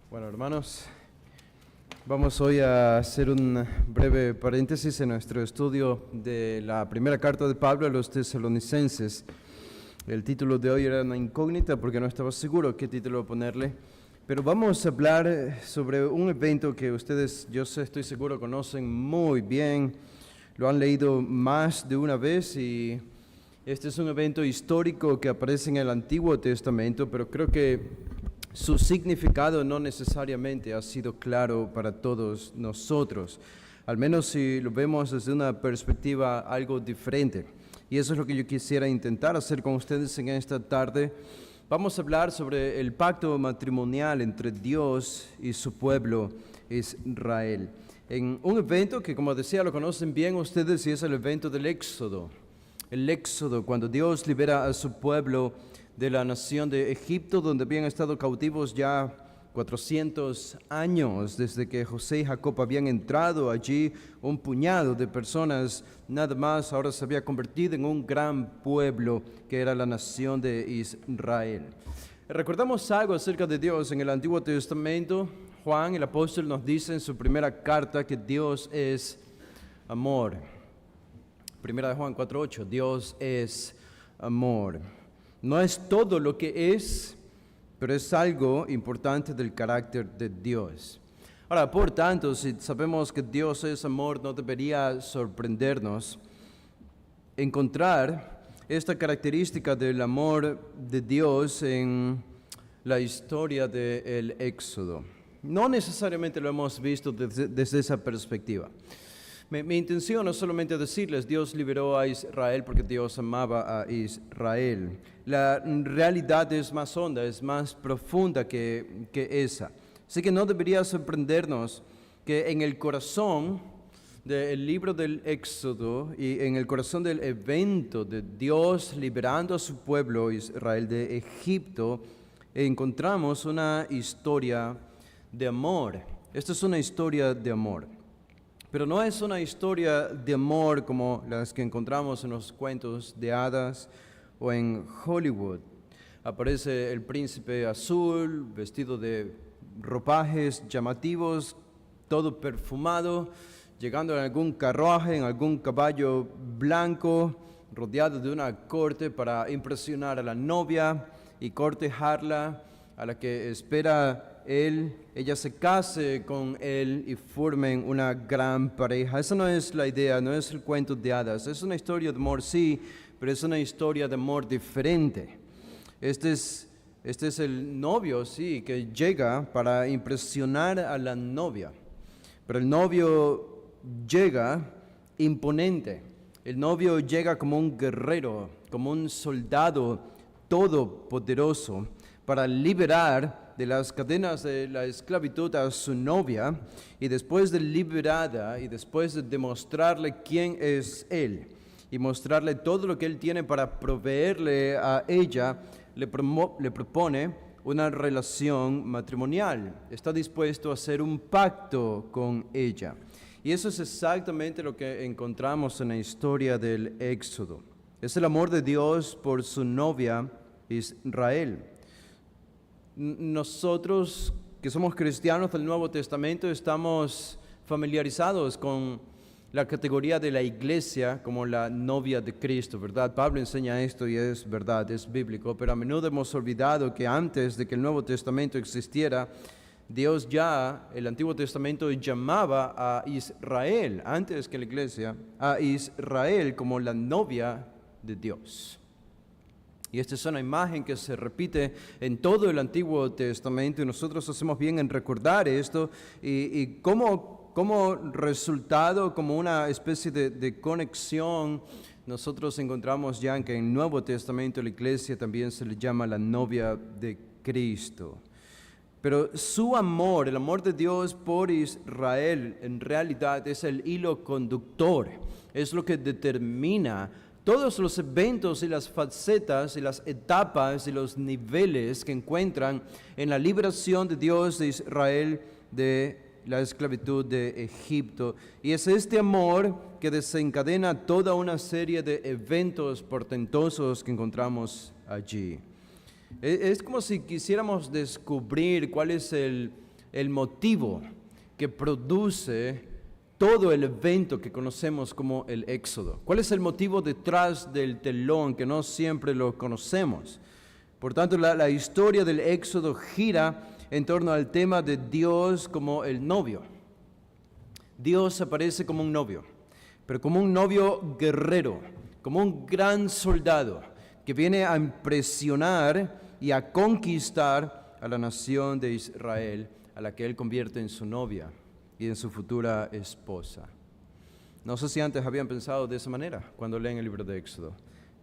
Bueno, hermanos, vamos hoy a hacer un breve paréntesis en nuestro estudio de la primera carta de Pablo a los tesalonicenses. El título de hoy era una incógnita porque no estaba seguro qué título ponerle, pero vamos a hablar sobre un evento que ustedes, estoy seguro, conocen muy bien, lo han leído más de una vez y este es un evento histórico que aparece en el Antiguo Testamento, pero creo que su significado no necesariamente ha sido claro para todos nosotros, al menos si lo vemos desde una perspectiva algo diferente. Y eso es lo que yo quisiera intentar hacer con ustedes en esta tarde. Vamos a hablar sobre el pacto matrimonial entre Dios y su pueblo Israel. En un evento que, como decía, lo conocen bien ustedes, y es el evento del Éxodo. El Éxodo, cuando Dios libera a su pueblo de la nación de Egipto, donde habían estado cautivos ya 400 años desde que José y Jacob habían entrado allí. Un puñado de personas nada más ahora se había convertido en un gran pueblo que era la nación de Israel. Recordamos algo acerca de Dios en el Antiguo Testamento. Juan, el apóstol, nos dice en su primera carta que Dios es amor. Primera de Juan 4:8, Dios es amor. No es todo lo que es, pero es algo importante del carácter de Dios. Ahora, por tanto, si sabemos que Dios es amor, no debería sorprendernos encontrar esta característica del amor de Dios en la historia del Éxodo. No necesariamente lo hemos visto desde esa perspectiva. Mi intención no es solamente decirles Dios liberó a Israel porque Dios amaba a Israel. La realidad es más honda, es más profunda que esa. Así que no debería sorprendernos que en el corazón del libro del Éxodo y en el corazón del evento de Dios liberando a su pueblo Israel de Egipto, encontramos una historia de amor. Esta es una historia de amor. Pero no es una historia de amor como las que encontramos en los cuentos de hadas o en Hollywood. Aparece el príncipe azul, vestido de ropajes llamativos, todo perfumado, llegando en algún carruaje, en algún caballo blanco, rodeado de una corte para impresionar a la novia y cortejarla, a la que espera ella se case con él y formen una gran pareja. Esa no es la idea, no es el cuento de hadas. Es una historia de amor, sí, pero es una historia de amor diferente. Este es el novio, sí, que llega para impresionar a la novia. Pero el novio llega imponente. El novio llega como un guerrero, como un soldado todopoderoso para liberar de las cadenas de la esclavitud a su novia, y después de liberada y después de demostrarle quién es él y mostrarle todo lo que él tiene para proveerle a ella, le propone una relación matrimonial. Está dispuesto a hacer un pacto con ella. Y eso es exactamente lo que encontramos en la historia del Éxodo. Es el amor de Dios por su novia Israel. Nosotros que somos cristianos del Nuevo Testamento estamos familiarizados con la categoría de la iglesia como la novia de Cristo, ¿verdad? Pablo enseña esto y es verdad, es bíblico, pero a menudo hemos olvidado que antes de que el Nuevo Testamento existiera, Dios ya, el Antiguo Testamento, llamaba a Israel, antes que la iglesia, a Israel como la novia de Dios. Y esta es una imagen que se repite en todo el Antiguo Testamento y nosotros hacemos bien en recordar esto y como resultado, como una especie de conexión, nosotros encontramos ya que en el Nuevo Testamento la iglesia también se le llama la novia de Cristo. Pero su amor, el amor de Dios por Israel, en realidad es el hilo conductor, es lo que determina todos los eventos y las facetas y las etapas y los niveles que encuentran en la liberación de Dios de Israel de la esclavitud de Egipto. Y es este amor que desencadena toda una serie de eventos portentosos que encontramos allí. Es como si quisiéramos descubrir cuál es el el motivo que produce todo el evento que conocemos como el Éxodo. ¿Cuál es el motivo detrás del telón que no siempre lo conocemos? Por tanto, la historia del Éxodo gira en torno al tema de Dios como el novio. Dios aparece como un novio, pero como un novio guerrero, como un gran soldado que viene a impresionar y a conquistar a la nación de Israel, a la que Él convierte en su novia y en su futura esposa. No sé si antes habían pensado de esa manera cuando leen el libro de Éxodo,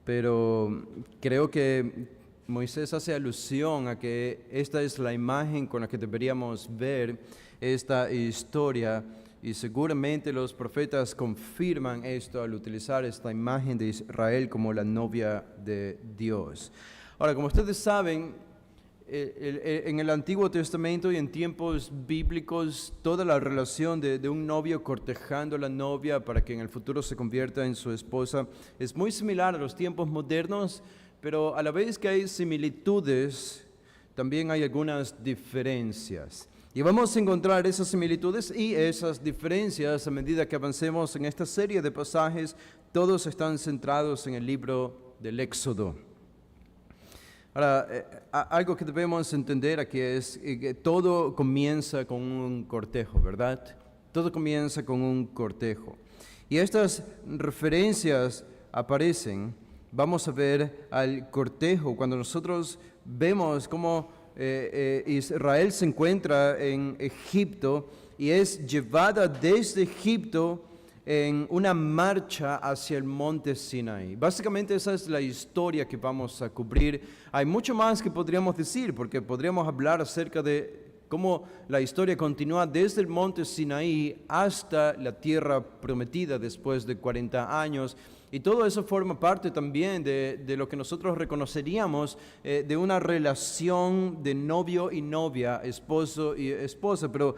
pero creo que Moisés hace alusión a que esta es la imagen con la que deberíamos ver esta historia, y seguramente los profetas confirman esto al utilizar esta imagen de Israel como la novia de Dios. Ahora, como ustedes saben, en el Antiguo Testamento y en tiempos bíblicos, toda la relación de un novio cortejando a la novia para que en el futuro se convierta en su esposa es muy similar a los tiempos modernos, pero a la vez que hay similitudes, también hay algunas diferencias. Y vamos a encontrar esas similitudes y esas diferencias a medida que avancemos en esta serie de pasajes. Todos están centrados en el libro del Éxodo. Ahora, algo que debemos entender aquí es que todo comienza con un cortejo, ¿verdad? Todo comienza con un cortejo. Y estas referencias aparecen, vamos a ver al cortejo, cuando nosotros vemos cómo Israel se encuentra en Egipto y es llevada desde Egipto en una marcha hacia el monte Sinaí. Básicamente esa es la historia que vamos a cubrir. Hay mucho más que podríamos decir, porque podríamos hablar acerca de cómo la historia continúa desde el monte Sinaí hasta la tierra prometida después de 40 años. Y todo eso forma parte también de lo que nosotros reconoceríamos de una relación de novio y novia, esposo y esposa. Pero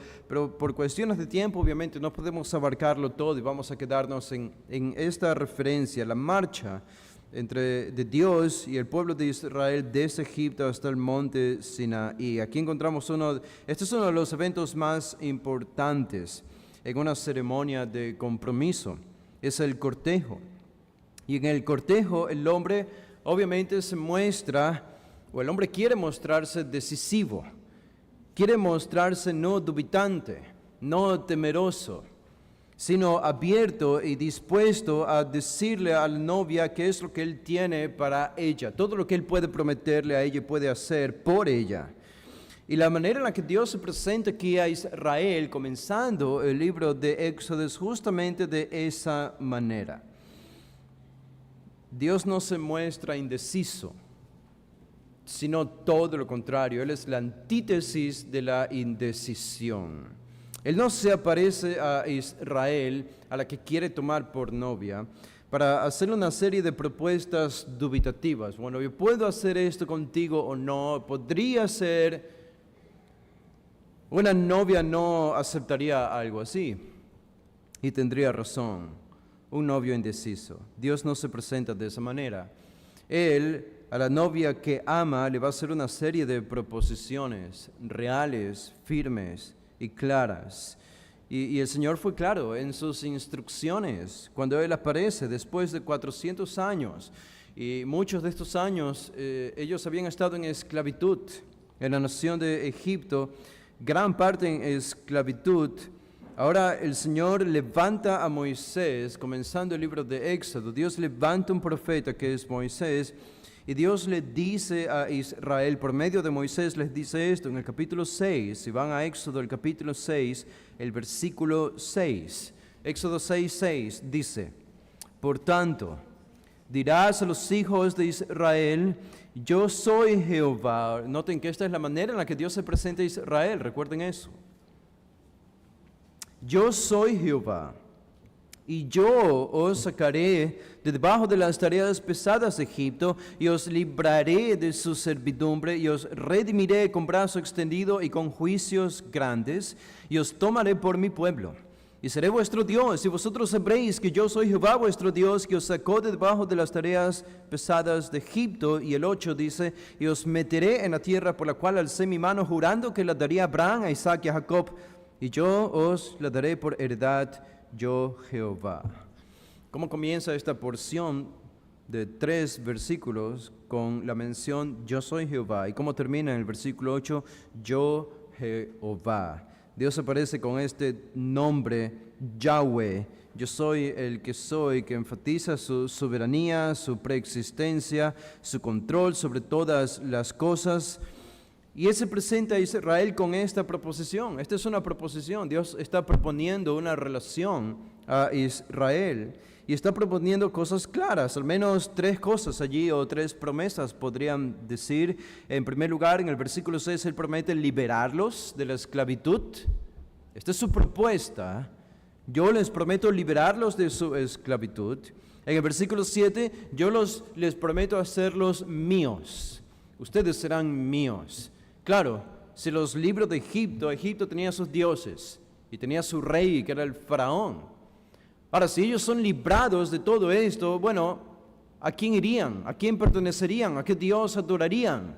por cuestiones de tiempo, obviamente, no podemos abarcarlo todo y vamos a quedarnos en esta referencia, la marcha de Dios y el pueblo de Israel desde Egipto hasta el monte Sinaí. Aquí encontramos este es uno de los eventos más importantes en una ceremonia de compromiso, es el cortejo. Y en el cortejo el hombre obviamente se muestra, o el hombre quiere mostrarse decisivo, quiere mostrarse no dubitante, no temeroso, sino abierto y dispuesto a decirle a la novia qué es lo que él tiene para ella, todo lo que él puede prometerle a ella y puede hacer por ella. Y la manera en la que Dios se presenta aquí a Israel, comenzando el libro de Éxodo, es justamente de esa manera. Dios no se muestra indeciso, sino todo lo contrario. Él es la antítesis de la indecisión. Él no se aparece a Israel, a la que quiere tomar por novia, para hacer una serie de propuestas dubitativas. Bueno, yo puedo hacer esto contigo o no. Podría ser. Una novia no aceptaría algo así y tendría razón. Un novio indeciso. Dios no se presenta de esa manera. Él, a la novia que ama, le va a hacer una serie de proposiciones reales, firmes y claras. Y el Señor fue claro en sus instrucciones cuando Él aparece después de 400 años. Y muchos de estos años ellos habían estado en esclavitud en la nación de Egipto, gran parte en esclavitud. Ahora el Señor levanta a Moisés, comenzando el libro de Éxodo. Dios levanta un profeta que es Moisés, y Dios le dice a Israel, por medio de Moisés les dice esto en el capítulo 6, si van a Éxodo, el capítulo 6, el versículo 6. Éxodo 6:6 dice, por tanto, dirás a los hijos de Israel, yo soy Jehová. Noten que esta es la manera en la que Dios se presenta a Israel, recuerden eso. Yo soy Jehová, y yo os sacaré de debajo de las tareas pesadas de Egipto, y os libraré de su servidumbre, y os redimiré con brazo extendido y con juicios grandes, y os tomaré por mi pueblo, Y seré vuestro Dios, y vosotros sabréis que yo soy Jehová vuestro Dios, que os sacó de debajo de las tareas pesadas de Egipto. Y el 8 dice, y os meteré en la tierra por la cual alcé mi mano, jurando que la daría a Abraham, a Isaac y a Jacob, y yo os la daré por heredad, yo Jehová. ¿Cómo comienza esta porción de 3 versículos con la mención yo soy Jehová? ¿Y cómo termina en el versículo 8? Yo Jehová. Dios aparece con este nombre, Yahweh. Yo soy el que soy, que enfatiza su soberanía, su preexistencia, su control sobre todas las cosas. Y Él se presenta a Israel con esta proposición. Esta es una proposición. Dios está proponiendo una relación a Israel. Y está proponiendo cosas claras, al menos 3 cosas allí, o 3 promesas podrían decir. En primer lugar, en el versículo 6, Él promete liberarlos de la esclavitud. Esta es su propuesta. Yo les prometo liberarlos de su esclavitud. En el versículo 7, yo les prometo hacerlos míos. Ustedes serán míos. Claro, si los libro de Egipto, Egipto tenía sus dioses y tenía su rey, que era el faraón. Ahora, si ellos son librados de todo esto, bueno, ¿a quién irían? ¿A quién pertenecerían? ¿A qué Dios adorarían?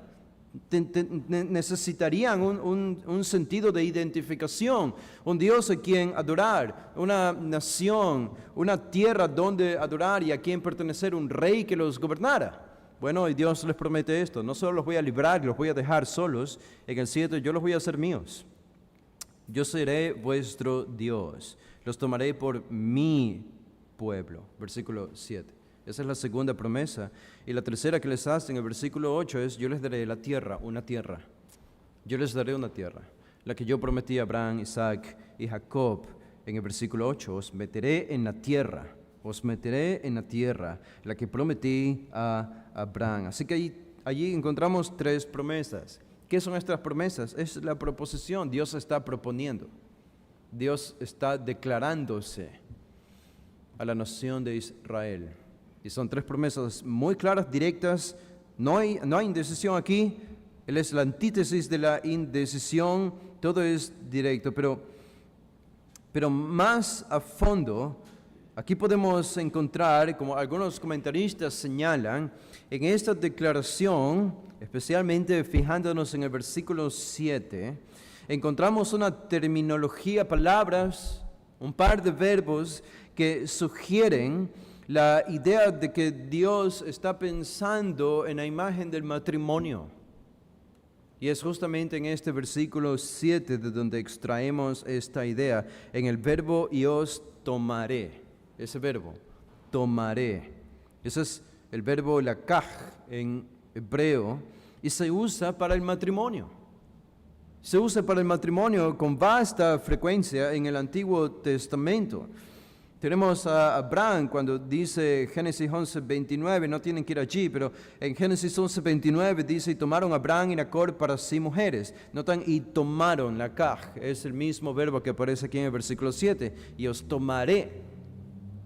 Necesitarían un sentido de identificación, un Dios a quien adorar, una nación, una tierra donde adorar y a quien pertenecer, un rey que los gobernara. Bueno, y Dios les promete esto, no solo los voy a librar, los voy a dejar solos, en el 7 yo los voy a hacer míos. Yo seré vuestro Dios, los tomaré por mi pueblo. Versículo 7. Esa es la segunda promesa. Y la tercera que les hace en el versículo 8 es, yo les daré la tierra, una tierra. Yo les daré una tierra, la que yo prometí a Abraham, Isaac y Jacob. En el versículo 8, os meteré en la tierra, la que prometí a Abraham. Así que allí encontramos 3 promesas. ¿Qué son estas promesas? Es la proposición. Dios está proponiendo. Dios está declarándose a la nación de Israel. Y son 3 promesas muy claras, directas. No hay indecisión aquí. Él es la antítesis de la indecisión. Todo es directo. Pero más a fondo, aquí podemos encontrar, como algunos comentaristas señalan, en esta declaración, especialmente fijándonos en el versículo 7, encontramos una terminología, palabras, un par de verbos que sugieren la idea de que Dios está pensando en la imagen del matrimonio. Y es justamente en este versículo 7 de donde extraemos esta idea, en el verbo y os tomaré. Ese verbo, tomaré. Ese es el verbo lakaj en hebreo y se usa para el matrimonio. Se usa para el matrimonio con vasta frecuencia en el Antiguo Testamento. Tenemos a Abraham cuando dice Génesis 11:29, no tienen que ir allí, pero en Génesis 11:29 dice, y tomaron a Abraham y Nacor para sí mujeres. Notan, y tomaron, lakaj, es el mismo verbo que aparece aquí en el versículo 7, y os tomaré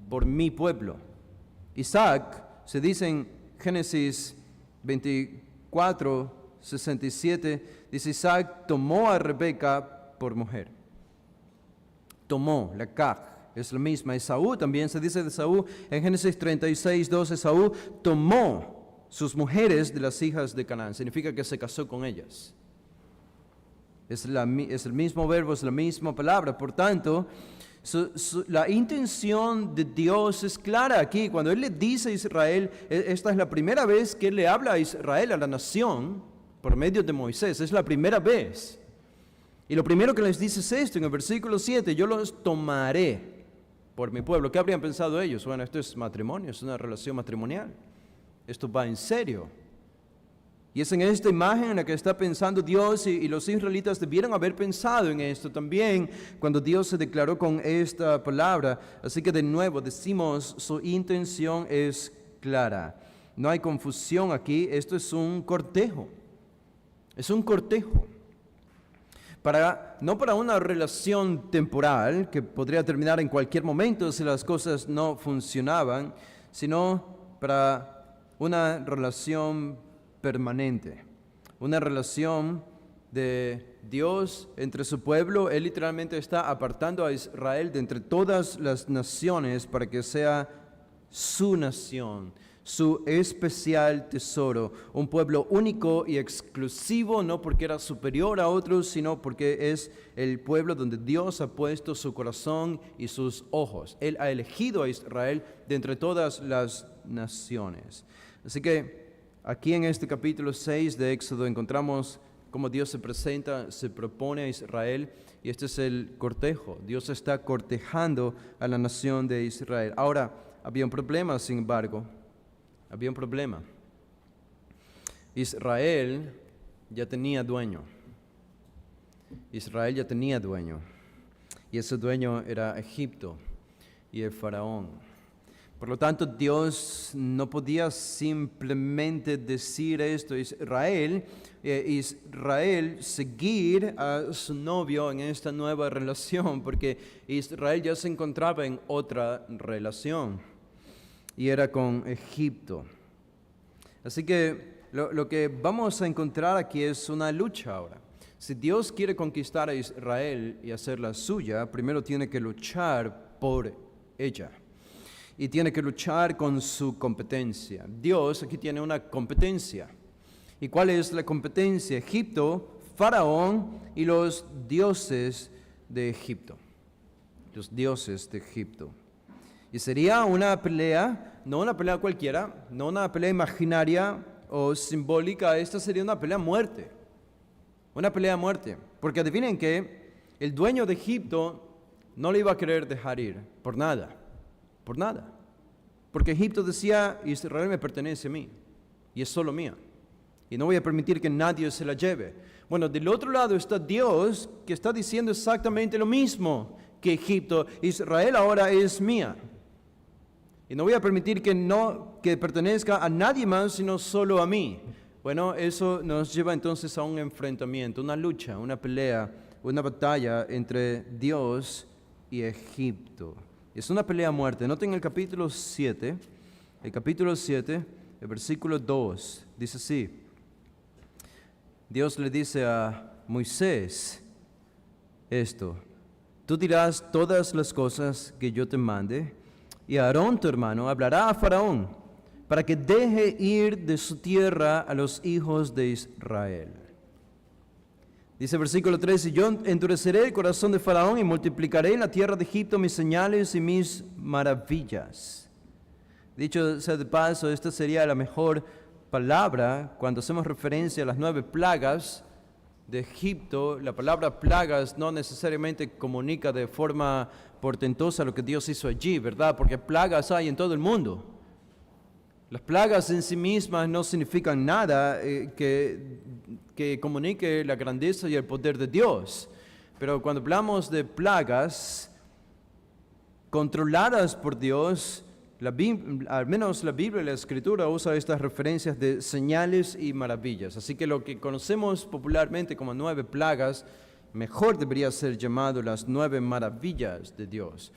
por mi pueblo. Isaac, se dice en Génesis 24:67, dice Isaac tomó a Rebeca por mujer. Tomó, lakaj. Es la misma. Esaú también se dice de Esaú en Génesis 36:2, Esaú tomó sus mujeres de las hijas de Canaán. Significa que se casó con ellas. Es el mismo verbo, es la misma palabra. Por tanto, la intención de Dios es clara aquí. Cuando Él le dice a Israel, esta es la primera vez que Él le habla a Israel, a la nación, por medio de Moisés. Es la primera vez. Y lo primero que les dice es esto, en el versículo 7, yo los tomaré por mi pueblo. ¿Qué habrían pensado ellos? Bueno, esto es matrimonio, es una relación matrimonial. Esto va en serio. Y es en esta imagen en la que está pensando Dios y los israelitas debieron haber pensado en esto también cuando Dios se declaró con esta palabra. Así que de nuevo decimos, su intención es clara. No hay confusión aquí, esto es un cortejo. Es un cortejo. No para una relación temporal que podría terminar en cualquier momento si las cosas no funcionaban, sino para una relación permanente, una relación de Dios entre su pueblo. Él literalmente está apartando a Israel de entre todas las naciones para que sea su nación, su especial tesoro, un pueblo único y exclusivo, no porque era superior a otros, sino porque es el pueblo donde Dios ha puesto su corazón y sus ojos. Él ha elegido a Israel de entre todas las naciones. Así que aquí en este capítulo 6 de Éxodo encontramos cómo Dios se presenta, se propone a Israel, y este es el cortejo. Dios está cortejando a la nación de Israel. Ahora, había un problema, sin embargo. Había un problema. Israel ya tenía dueño. Israel ya tenía dueño. Y ese dueño era Egipto y el faraón. Por lo tanto, Dios no podía simplemente decir esto a Israel, seguir a su novio en esta nueva relación, porque Israel ya se encontraba en otra relación, y era con Egipto. Así que lo que vamos a encontrar aquí es una lucha ahora. Si Dios quiere conquistar a Israel y hacerla suya, primero tiene que luchar por ella. Y tiene que luchar con su competencia. Dios aquí tiene una competencia. ¿Y cuál es la competencia? Egipto, Faraón y los dioses de Egipto. Los dioses de Egipto. Y sería una pelea, no una pelea cualquiera, no una pelea imaginaria o simbólica. Esta sería una pelea a muerte. Una pelea a muerte. Porque adivinen que el dueño de Egipto no le iba a querer dejar ir por nada. Por nada. Porque Egipto decía, Israel me pertenece a mí, y es solo mía, y no voy a permitir que nadie se la lleve. Bueno, del otro lado está Dios, que está diciendo exactamente lo mismo que Egipto. Israel ahora es mía, y no voy a permitir que pertenezca a nadie más, sino solo a mí. Bueno, eso nos lleva entonces a un enfrentamiento, una lucha, una pelea, una batalla entre Dios y Egipto. Es una pelea a muerte. Noten el capítulo 7, el versículo 2, dice así. Dios le dice a Moisés esto: tú dirás todas las cosas que yo te mande, y Aarón tu hermano hablará a Faraón para que deje ir de su tierra a los hijos de Israel. Dice versículo 3, y yo endureceré el corazón de Faraón y multiplicaré en la tierra de Egipto mis señales y mis maravillas. Dicho sea de paso, esta sería la mejor palabra cuando hacemos referencia a las 9 plagas de Egipto. La palabra plagas no necesariamente comunica de forma portentosa lo que Dios hizo allí, ¿verdad? Porque plagas hay en todo el mundo. Las plagas en sí mismas no significan nada que comunique la grandeza y el poder de Dios. Pero cuando hablamos de plagas controladas por Dios, al menos la Biblia y la Escritura usa estas referencias de señales y maravillas. Así que lo que conocemos popularmente como 9 plagas, mejor debería ser llamado las 9 maravillas de Dios,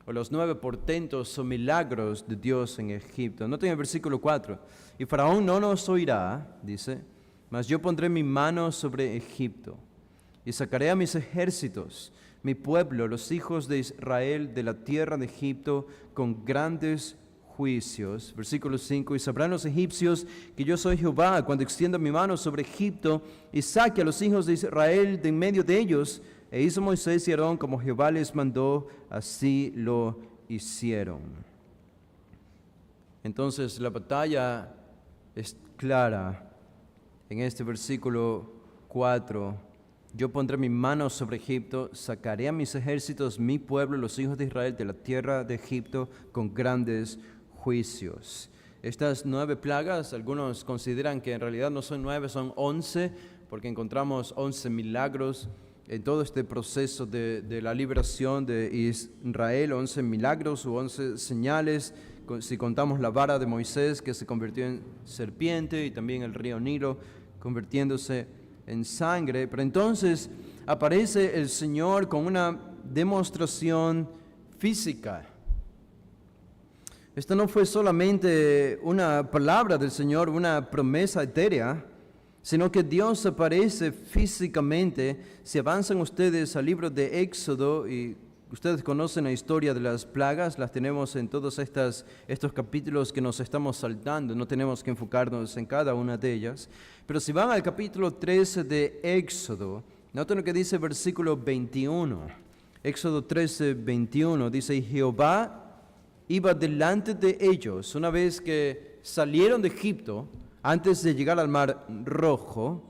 o los 9 portentos o milagros de Dios en Egipto. Noten el versículo 4. Y Faraón no nos oirá, dice, mas yo pondré mi mano sobre Egipto y sacaré a mis ejércitos, mi pueblo, los hijos de Israel, de la tierra de Egipto con grandes juicios. Versículo 5. Y sabrán los egipcios que yo soy Jehová cuando extienda mi mano sobre Egipto y saque a los hijos de Israel de en medio de ellos. E hizo Moisés y Aarón como Jehová les mandó, así lo hicieron. Entonces la batalla es clara en este versículo 4. Yo pondré mi mano sobre Egipto, sacaré a mis ejércitos, mi pueblo, los hijos de Israel, de la tierra de Egipto con grandes juicios. Estas 9 plagas, algunos consideran que en realidad no son 9, son 11, porque encontramos 11 milagros en todo este proceso de la liberación de Israel, 11 milagros u 11 señales, si contamos la vara de Moisés que se convirtió en serpiente y también el río Nilo convirtiéndose en sangre. Pero entonces aparece el Señor con una demostración física. Esto no fue solamente una palabra del Señor, una promesa etérea, sino que Dios aparece físicamente. Si avanzan ustedes al libro de Éxodo, y ustedes conocen la historia de las plagas, las tenemos en todos estos capítulos que nos estamos saltando, no tenemos que enfocarnos en cada una de ellas. Pero si van al capítulo 13 de Éxodo, noten lo que dice el versículo 21. Éxodo 13, 21, dice, y Jehová iba delante de ellos, una vez que salieron de Egipto, antes de llegar al Mar Rojo,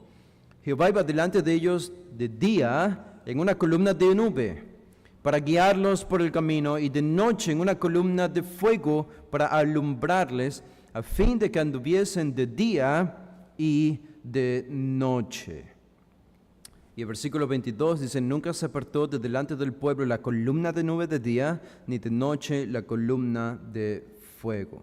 Jehová iba delante de ellos de día en una columna de nube para guiarlos por el camino, y de noche en una columna de fuego para alumbrarles, a fin de que anduviesen de día y de noche. Y el versículo 22 dice, nunca se apartó de delante del pueblo la columna de nube de día, ni de noche la columna de fuego.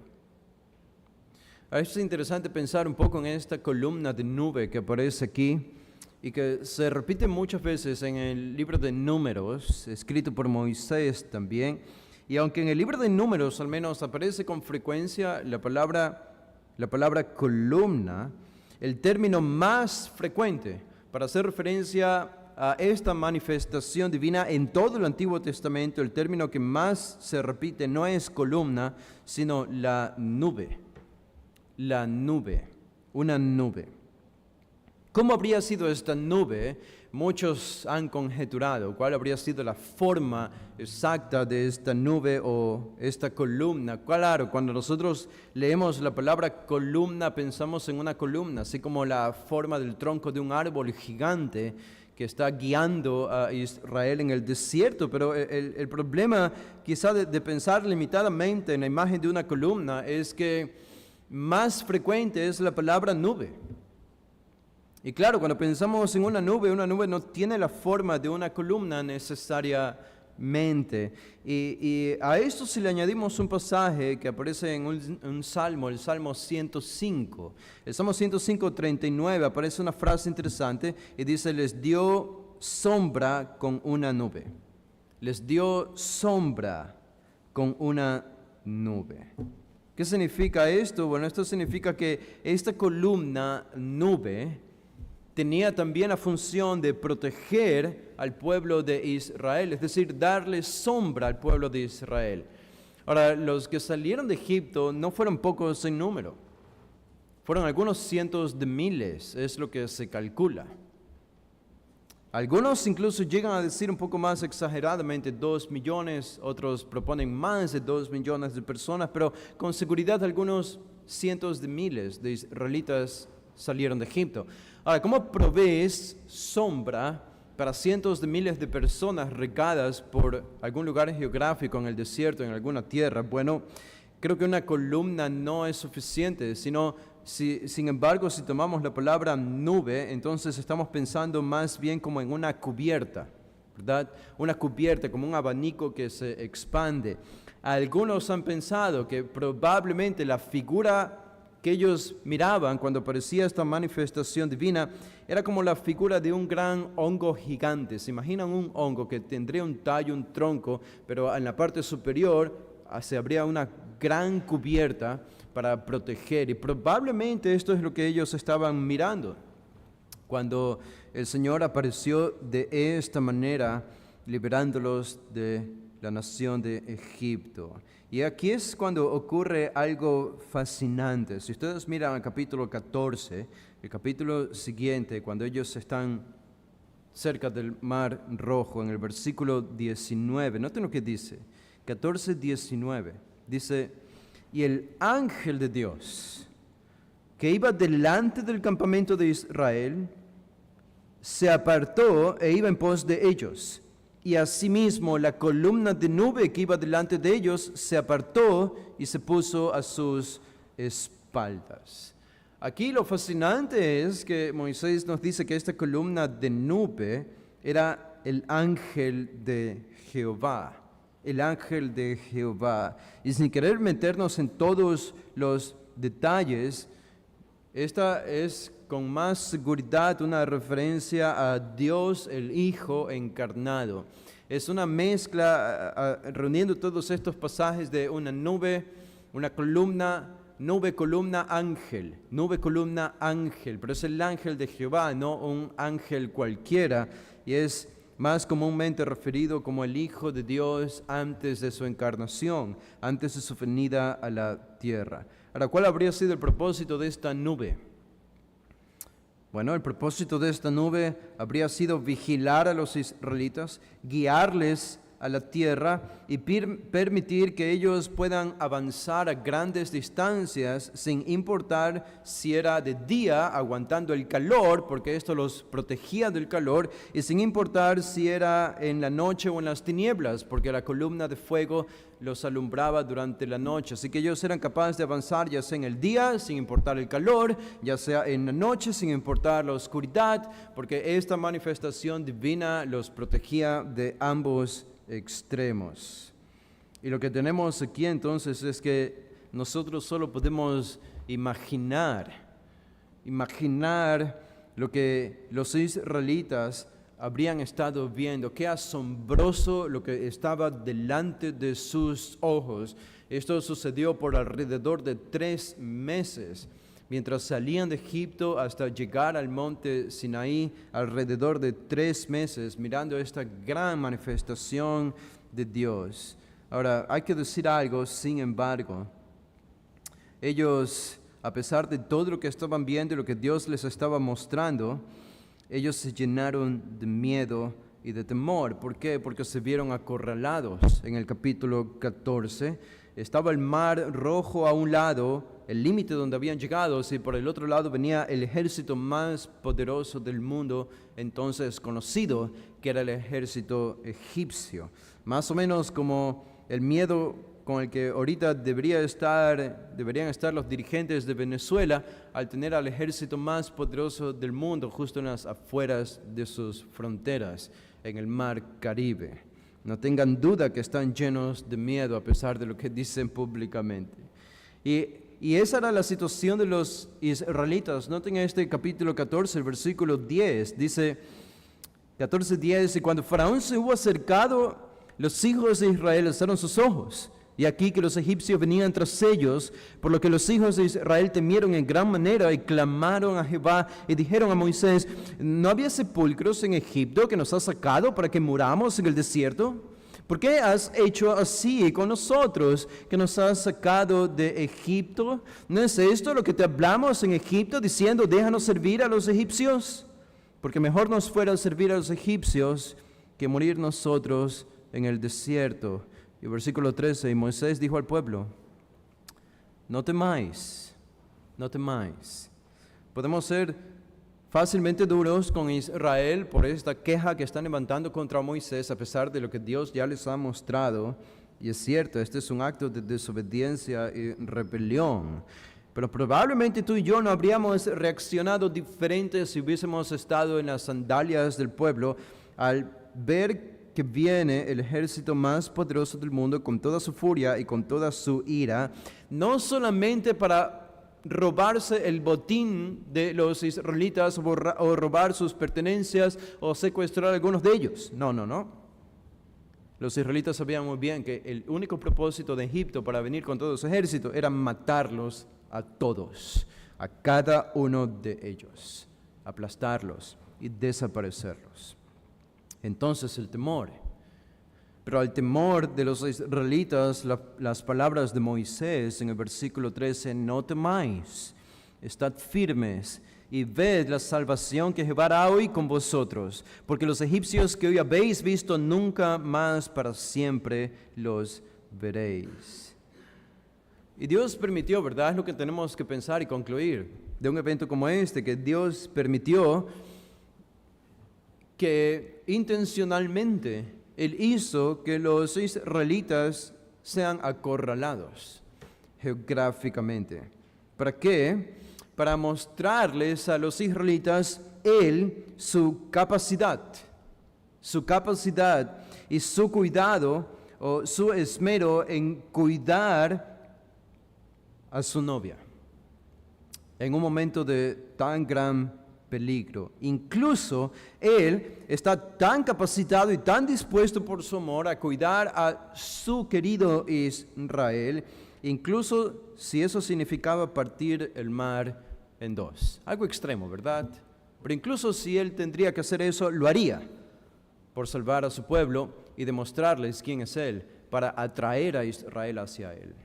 Ahora es interesante pensar un poco en esta columna de nube que aparece aquí y que se repite muchas veces en el libro de Números, escrito por Moisés también. Y aunque en el libro de Números al menos aparece con frecuencia la palabra columna, el término más frecuente para hacer referencia a esta manifestación divina en todo el Antiguo Testamento, el término que más se repite no es columna, sino la nube. La nube, una nube. ¿Cómo habría sido esta nube? Muchos han conjeturado cuál habría sido la forma exacta de esta nube o esta columna. Claro, cuando nosotros leemos la palabra columna, pensamos en una columna, así como la forma del tronco de un árbol gigante que está guiando a Israel en el desierto. Pero el problema quizá de pensar limitadamente en la imagen de una columna es que más frecuente es la palabra nube. Y claro, cuando pensamos en una nube no tiene la forma de una columna necesariamente. Y a esto si le añadimos un pasaje que aparece en un salmo, el Salmo 105. El Salmo 105, 39, aparece una frase interesante y dice, les dio sombra con una nube. Les dio sombra con una nube. ¿Qué significa esto? Bueno, esto significa que esta columna nube tenía también la función de proteger al pueblo de Israel, es decir, darle sombra al pueblo de Israel. Ahora, los que salieron de Egipto no fueron pocos en número, fueron algunos cientos de miles, es lo que se calcula. Algunos incluso llegan a decir un poco más exageradamente 2 millones, otros proponen más de 2 millones de personas, pero con seguridad algunos cientos de miles de israelitas salieron de Egipto. Ahora, ¿cómo provees sombra para cientos de miles de personas regadas por algún lugar geográfico en el desierto, en alguna tierra? Bueno, creo que una columna no es suficiente, sin embargo, si tomamos la palabra nube, entonces estamos pensando más bien como en una cubierta, ¿verdad? Una cubierta, como un abanico que se expande. Algunos han pensado que probablemente la figura que ellos miraban cuando aparecía esta manifestación divina era como la figura de un gran hongo gigante. ¿Se imaginan un hongo que tendría un tallo, un tronco, pero en la parte superior se abría una gran cubierta para proteger? Y probablemente esto es lo que ellos estaban mirando cuando el Señor apareció de esta manera, liberándolos de la nación de Egipto. Y aquí es cuando ocurre algo fascinante. Si ustedes miran el capítulo 14, el capítulo siguiente, cuando ellos están cerca del Mar Rojo, en el versículo 19, noten lo que dice, 14, 19, dice, y el ángel de Dios, que iba delante del campamento de Israel, se apartó e iba en pos de ellos. Y asimismo la columna de nube que iba delante de ellos se apartó y se puso a sus espaldas. Aquí lo fascinante es que Moisés nos dice que esta columna de nube era el ángel de Jehová. El ángel de Jehová. Y sin querer meternos en todos los detalles, esta es con más seguridad una referencia a Dios el Hijo encarnado. Es una mezcla, reuniendo todos estos pasajes de una nube, una columna, nube, columna, ángel, pero es el ángel de Jehová, no un ángel cualquiera, y es más comúnmente referido como el Hijo de Dios antes de su encarnación, antes de su venida a la tierra. Ahora, ¿cuál habría sido el propósito de esta nube? Bueno, el propósito de esta nube habría sido vigilar a los israelitas, guiarles a la tierra y permitir que ellos puedan avanzar a grandes distancias sin importar si era de día, aguantando el calor, porque esto los protegía del calor, y sin importar si era en la noche o en las tinieblas, porque la columna de fuego los alumbraba durante la noche. Así que ellos eran capaces de avanzar ya sea en el día, sin importar el calor, ya sea en la noche, sin importar la oscuridad, porque esta manifestación divina los protegía de ambos extremos. Y lo que tenemos aquí entonces es que nosotros solo podemos imaginar lo que los israelitas habrían estado viendo. Qué asombroso lo que estaba delante de sus ojos. Esto sucedió por alrededor de 3 meses. Mientras salían de Egipto hasta llegar al monte Sinaí, alrededor de 3 meses, mirando esta gran manifestación de Dios. Ahora, hay que decir algo, sin embargo. Ellos, a pesar de todo lo que estaban viendo y lo que Dios les estaba mostrando, ellos se llenaron de miedo y de temor. ¿Por qué? Porque se vieron acorralados. En el capítulo 14, estaba el mar Rojo a un lado, el límite donde habían llegado, y por el otro lado venía el ejército más poderoso del mundo, entonces conocido, que era el ejército egipcio. Más o menos como el miedo con el que ahorita deberían estar los dirigentes de Venezuela al tener al ejército más poderoso del mundo justo en las afueras de sus fronteras, en el mar Caribe. No tengan duda que están llenos de miedo a pesar de lo que dicen públicamente. Y esa era la situación de los israelitas. Noten este capítulo 14, el versículo 10. Dice 14:10, y cuando Faraón se hubo acercado, los hijos de Israel alzaron sus ojos. Y aquí que los egipcios venían tras ellos, por lo que los hijos de Israel temieron en gran manera y clamaron a Jehová y dijeron a Moisés: ¿no había sepulcros en Egipto que nos has sacado para que muramos en el desierto? ¿Por qué has hecho así con nosotros, que nos has sacado de Egipto? ¿No es esto lo que te hablamos en Egipto, diciendo: déjanos servir a los egipcios? Porque mejor nos fuera servir a los egipcios que morir nosotros en el desierto. Y versículo 13, y Moisés dijo al pueblo: no temáis, no temáis. Podemos ser fácilmente duros con Israel por esta queja que están levantando contra Moisés, a pesar de lo que Dios ya les ha mostrado. Y es cierto, este es un acto de desobediencia y rebelión. Pero probablemente tú y yo no habríamos reaccionado diferente si hubiésemos estado en las sandalias del pueblo al ver que viene el ejército más poderoso del mundo con toda su furia y con toda su ira, no solamente para robarse el botín de los israelitas o robar sus pertenencias o secuestrar a algunos de ellos. No. Los israelitas sabían muy bien que el único propósito de Egipto para venir con todo su ejército era matarlos a todos, a cada uno de ellos, aplastarlos y desaparecerlos. Entonces el temor. Pero al temor de los israelitas, las palabras de Moisés en el versículo 13, no temáis, estad firmes y ved la salvación que Jehová hará hoy con vosotros, porque los egipcios que hoy habéis visto, nunca más para siempre los veréis. Y Dios permitió, ¿verdad? Es lo que tenemos que pensar y concluir de un evento como este, que Dios permitió que intencionalmente Él hizo que los israelitas sean acorralados geográficamente. ¿Para qué? Para mostrarles a los israelitas su capacidad y su cuidado o su esmero en cuidar a su novia en un momento de tan gran peligro. Incluso Él está tan capacitado y tan dispuesto por su amor a cuidar a su querido Israel, incluso si eso significaba partir el mar en dos. Algo extremo, ¿verdad? Pero incluso si él tendría que hacer eso, lo haría por salvar a su pueblo y demostrarles quién es él, para atraer a Israel hacia él.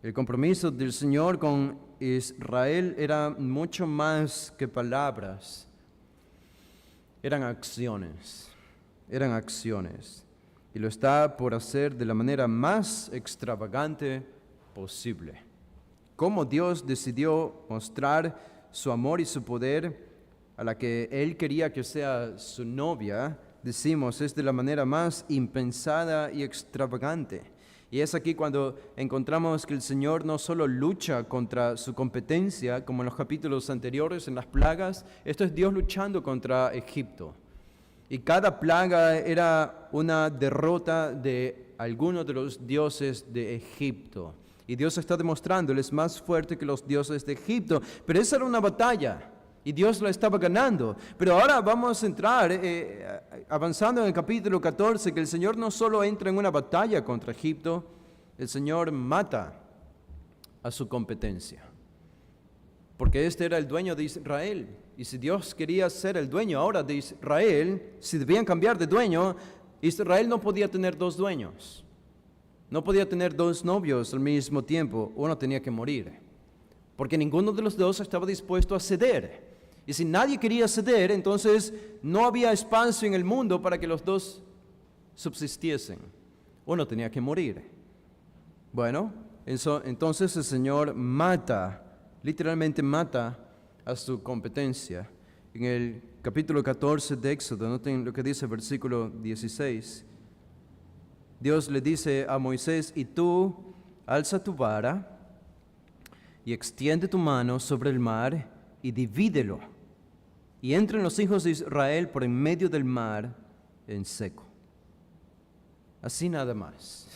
El compromiso del Señor con Israel era mucho más que palabras, eran acciones, y lo está por hacer de la manera más extravagante posible. Cómo Dios decidió mostrar su amor y su poder a la que Él quería que sea su novia, decimos, es de la manera más impensada y extravagante. Y es aquí cuando encontramos que el Señor no solo lucha contra su competencia, como en los capítulos anteriores, en las plagas, esto es Dios luchando contra Egipto. Y cada plaga era una derrota de alguno de los dioses de Egipto. Y Dios está demostrando, Él es más fuerte que los dioses de Egipto. Pero esa era una batalla. Y Dios la estaba ganando. Pero ahora vamos a entrar, avanzando en el capítulo 14, que el Señor no solo entra en una batalla contra Egipto, el Señor mata a su competencia. Porque este era el dueño de Israel. Y si Dios quería ser el dueño ahora de Israel, si debían cambiar de dueño, Israel no podía tener dos dueños. No podía tener dos novios al mismo tiempo. Uno tenía que morir. Porque ninguno de los dos estaba dispuesto a ceder. Y si nadie quería ceder, entonces no había espacio en el mundo para que los dos subsistiesen. Uno tenía que morir. Bueno, entonces el Señor mata, literalmente mata a su competencia. En el capítulo 14 de Éxodo, noten lo que dice el versículo 16. Dios le dice a Moisés, y tú alza tu vara y extiende tu mano sobre el mar y divídelo. Y entren los hijos de Israel por en medio del mar en seco. Así nada más.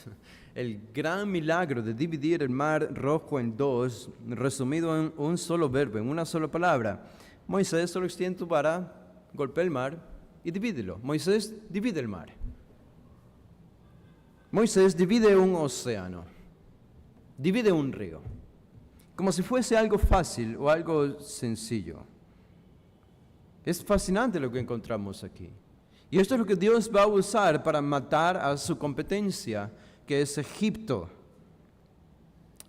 El gran milagro de dividir el mar rojo en dos, resumido en un solo verbo, en una sola palabra. Moisés solo extiende tu vara, golpea el mar y divídelo. Moisés divide el mar. Moisés divide un océano, divide un río, como si fuese algo fácil o algo sencillo. Es fascinante lo que encontramos aquí. Y esto es lo que Dios va a usar para matar a su competencia, que es Egipto.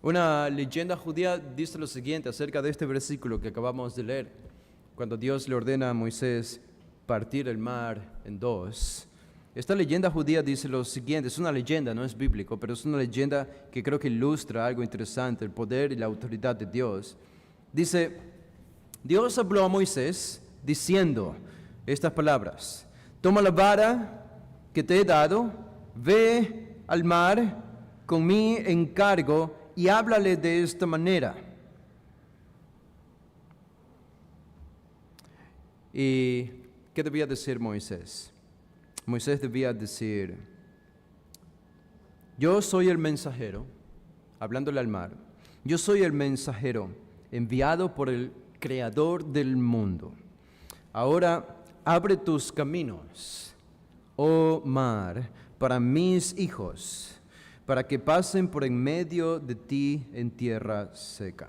Una leyenda judía dice lo siguiente acerca de este versículo que acabamos de leer. Cuando Dios le ordena a Moisés partir el mar en dos. Esta leyenda judía dice lo siguiente, es una leyenda, no es bíblico, pero es una leyenda que creo que ilustra algo interesante, el poder y la autoridad de Dios. Dice, Dios habló a Moisés diciendo estas palabras: toma la vara que te he dado, ve al mar con mi encargo y háblale de esta manera. ¿Y qué debía decir Moisés? Moisés debía decir, yo soy el mensajero, hablándole al mar, yo soy el mensajero enviado por el Creador del mundo. Ahora abre tus caminos, oh mar, para mis hijos, para que pasen por en medio de ti en tierra seca.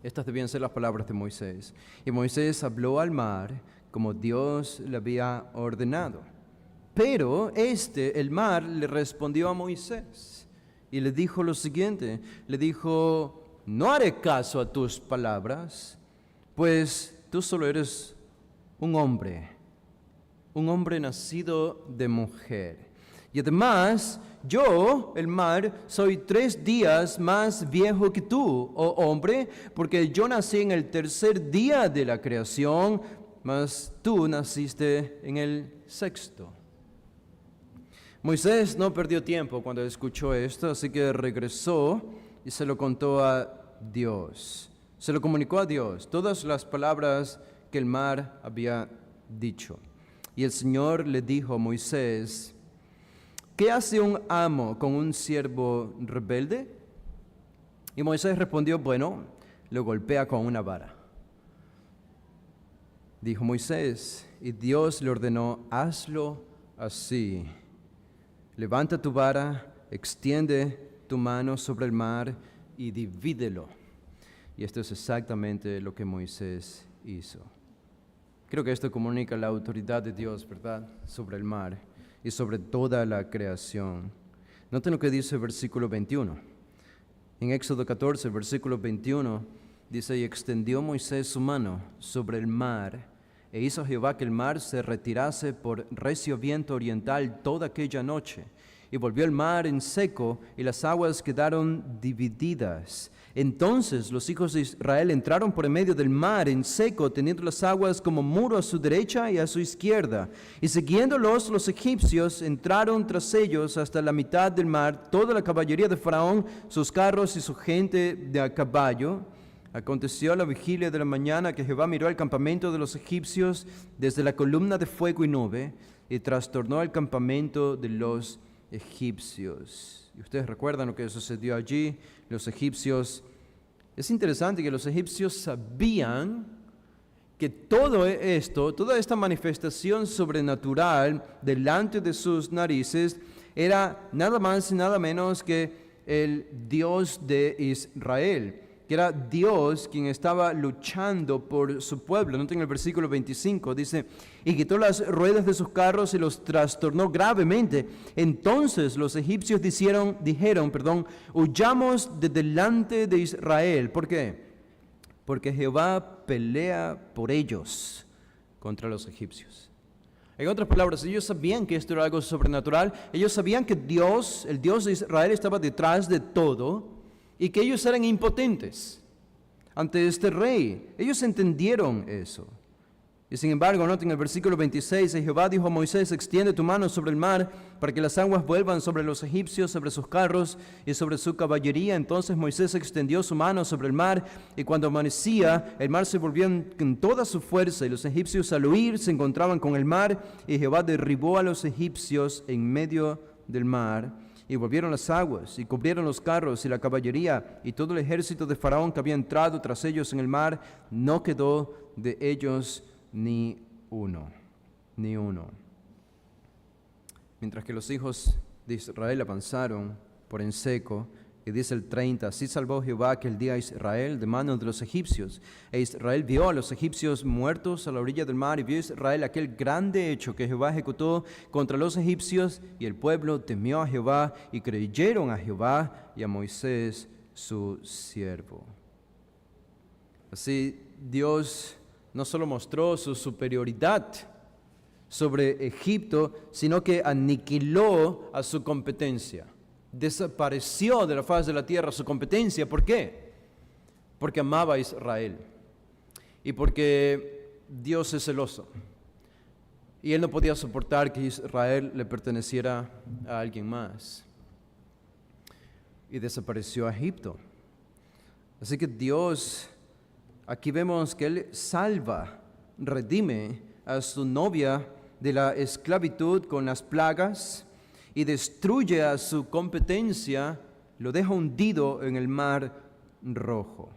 Estas debían ser las palabras de Moisés. Y Moisés habló al mar como Dios le había ordenado. Pero el mar, le respondió a Moisés y le dijo lo siguiente. Le dijo, no haré caso a tus palabras, pues tú solo eres un hombre nacido de mujer. Y además, yo, el mar, soy 3 días más viejo que tú, oh hombre, porque yo nací en el 3er día de la creación, mas tú naciste en el 6º. Moisés no perdió tiempo cuando escuchó esto, así que regresó y se lo contó a Dios. Se lo comunicó a Dios, todas las palabras que el mar había dicho. Y el Señor le dijo a Moisés, ¿qué hace un amo con un siervo rebelde? Y Moisés respondió, bueno, lo golpea con una vara. Dijo Moisés, y Dios le ordenó, hazlo así. Levanta tu vara, extiende tu mano sobre el mar y divídelo. Y esto es exactamente lo que Moisés hizo. Creo que esto comunica la autoridad de Dios, ¿verdad?, sobre el mar y sobre toda la creación. Noten lo que dice el versículo 21. En Éxodo 14, versículo 21, dice: y extendió Moisés su mano sobre el mar, e hizo Jehová que el mar se retirase por recio viento oriental toda aquella noche. Y volvió el mar en seco, y las aguas quedaron divididas. Entonces los hijos de Israel entraron por en medio del mar en seco, teniendo las aguas como muro a su derecha y a su izquierda. Y siguiéndolos los egipcios, entraron tras ellos hasta la mitad del mar, toda la caballería de Faraón, sus carros y su gente de a caballo. Aconteció a la vigilia de la mañana que Jehová miró el campamento de los egipcios desde la columna de fuego y nube, y trastornó el campamento de los egipcios. Y ustedes recuerdan lo que sucedió allí. Los egipcios, es interesante que los egipcios sabían que todo esto, toda esta manifestación sobrenatural delante de sus narices era nada más y nada menos que el Dios de Israel, que era Dios quien estaba luchando por su pueblo. Noten el versículo 25, dice: y quitó las ruedas de sus carros y los trastornó gravemente. Entonces los egipcios dijeron, huyamos de delante de Israel. ¿Por qué? Porque Jehová pelea por ellos contra los egipcios. En otras palabras, ellos sabían que esto era algo sobrenatural. Ellos sabían que Dios, el Dios de Israel, estaba detrás de todo, y que ellos eran impotentes ante este rey. Ellos entendieron eso. Y sin embargo, noten el versículo 26, y Jehová dijo a Moisés: extiende tu mano sobre el mar, para que las aguas vuelvan sobre los egipcios, sobre sus carros y sobre su caballería. Entonces Moisés extendió su mano sobre el mar, y cuando amanecía, el mar se volvió en toda su fuerza, y los egipcios al huir se encontraban con el mar, y Jehová derribó a los egipcios en medio del mar. Y volvieron las aguas, y cubrieron los carros y la caballería, y todo el ejército de Faraón que había entrado tras ellos en el mar, no quedó de ellos ni uno. Mientras que los hijos de Israel avanzaron por en seco, y dice el 30, así salvó Jehová aquel día a Israel de manos de los egipcios. E Israel vio a los egipcios muertos a la orilla del mar, y vio Israel aquel grande hecho que Jehová ejecutó contra los egipcios, y el pueblo temió a Jehová, y creyeron a Jehová y a Moisés su siervo. Así Dios no solo mostró su superioridad sobre Egipto, sino que aniquiló a su competencia. Desapareció de la faz de la tierra su competencia. ¿Por qué? Porque amaba a Israel y porque Dios es celoso, y Él no podía soportar que Israel le perteneciera a alguien más, y desapareció a Egipto. Así que Dios, aquí vemos que Él salva, redime a su novia de la esclavitud con las plagas, y destruye a su competencia, lo deja hundido en el mar rojo.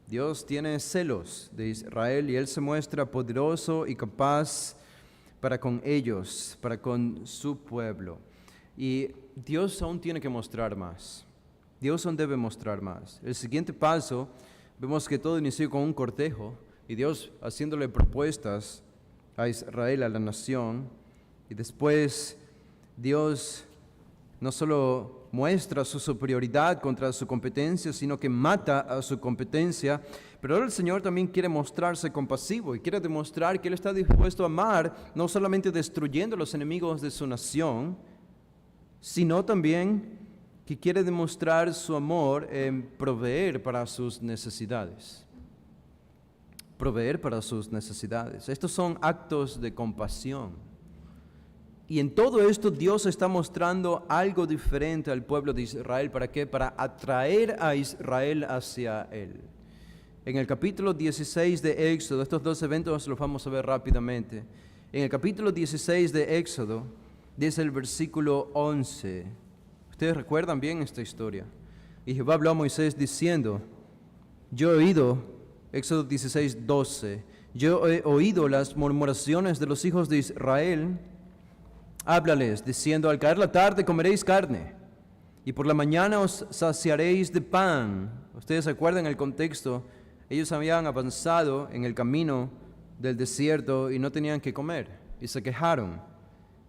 Dios tiene celos de Israel, y Él se muestra poderoso y capaz para con ellos, para con su pueblo. Y Dios aún tiene que mostrar más. Dios aún debe mostrar más. El siguiente paso, vemos que todo inició con un cortejo, y Dios haciéndole propuestas a Israel, a la nación, y después Dios no solo muestra su superioridad contra su competencia, sino que mata a su competencia. Pero ahora el Señor también quiere mostrarse compasivo y quiere demostrar que Él está dispuesto a amar, no solamente destruyendo a los enemigos de su nación, sino también que quiere demostrar su amor en proveer para sus necesidades. Proveer para sus necesidades. Estos son actos de compasión. Y en todo esto Dios está mostrando algo diferente al pueblo de Israel. ¿Para qué? Para atraer a Israel hacia Él. En el capítulo 16 de Éxodo, estos dos eventos los vamos a ver rápidamente. En el capítulo 16 de Éxodo, dice el versículo 11. Ustedes recuerdan bien esta historia. Y Jehová habló a Moisés diciendo: yo he oído, Éxodo 16, 12, yo he oído las murmuraciones de los hijos de Israel. Háblales, diciendo: al caer la tarde comeréis carne, y por la mañana os saciaréis de pan. Ustedes se acuerdan el contexto. Ellos habían avanzado en el camino del desierto y no tenían que comer y se quejaron.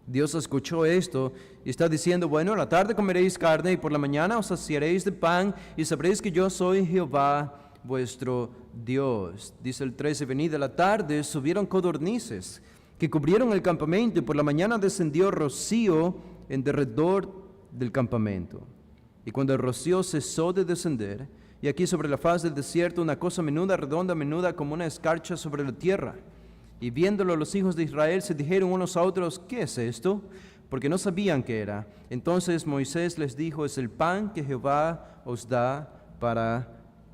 Dios escuchó esto y está diciendo, bueno, a la tarde comeréis carne y por la mañana os saciaréis de pan y sabréis que yo soy Jehová vuestro Dios. Dice el 13, venida la tarde subieron codornices que cubrieron el campamento y por la mañana descendió rocío en derredor del campamento. Y cuando el rocío cesó de descender, y aquí sobre la faz del desierto una cosa menuda, redonda, menuda como una escarcha sobre la tierra. Y viéndolo los hijos de Israel se dijeron unos a otros, ¿qué es esto? Porque no sabían qué era. Entonces Moisés les dijo, es el pan que Jehová os da para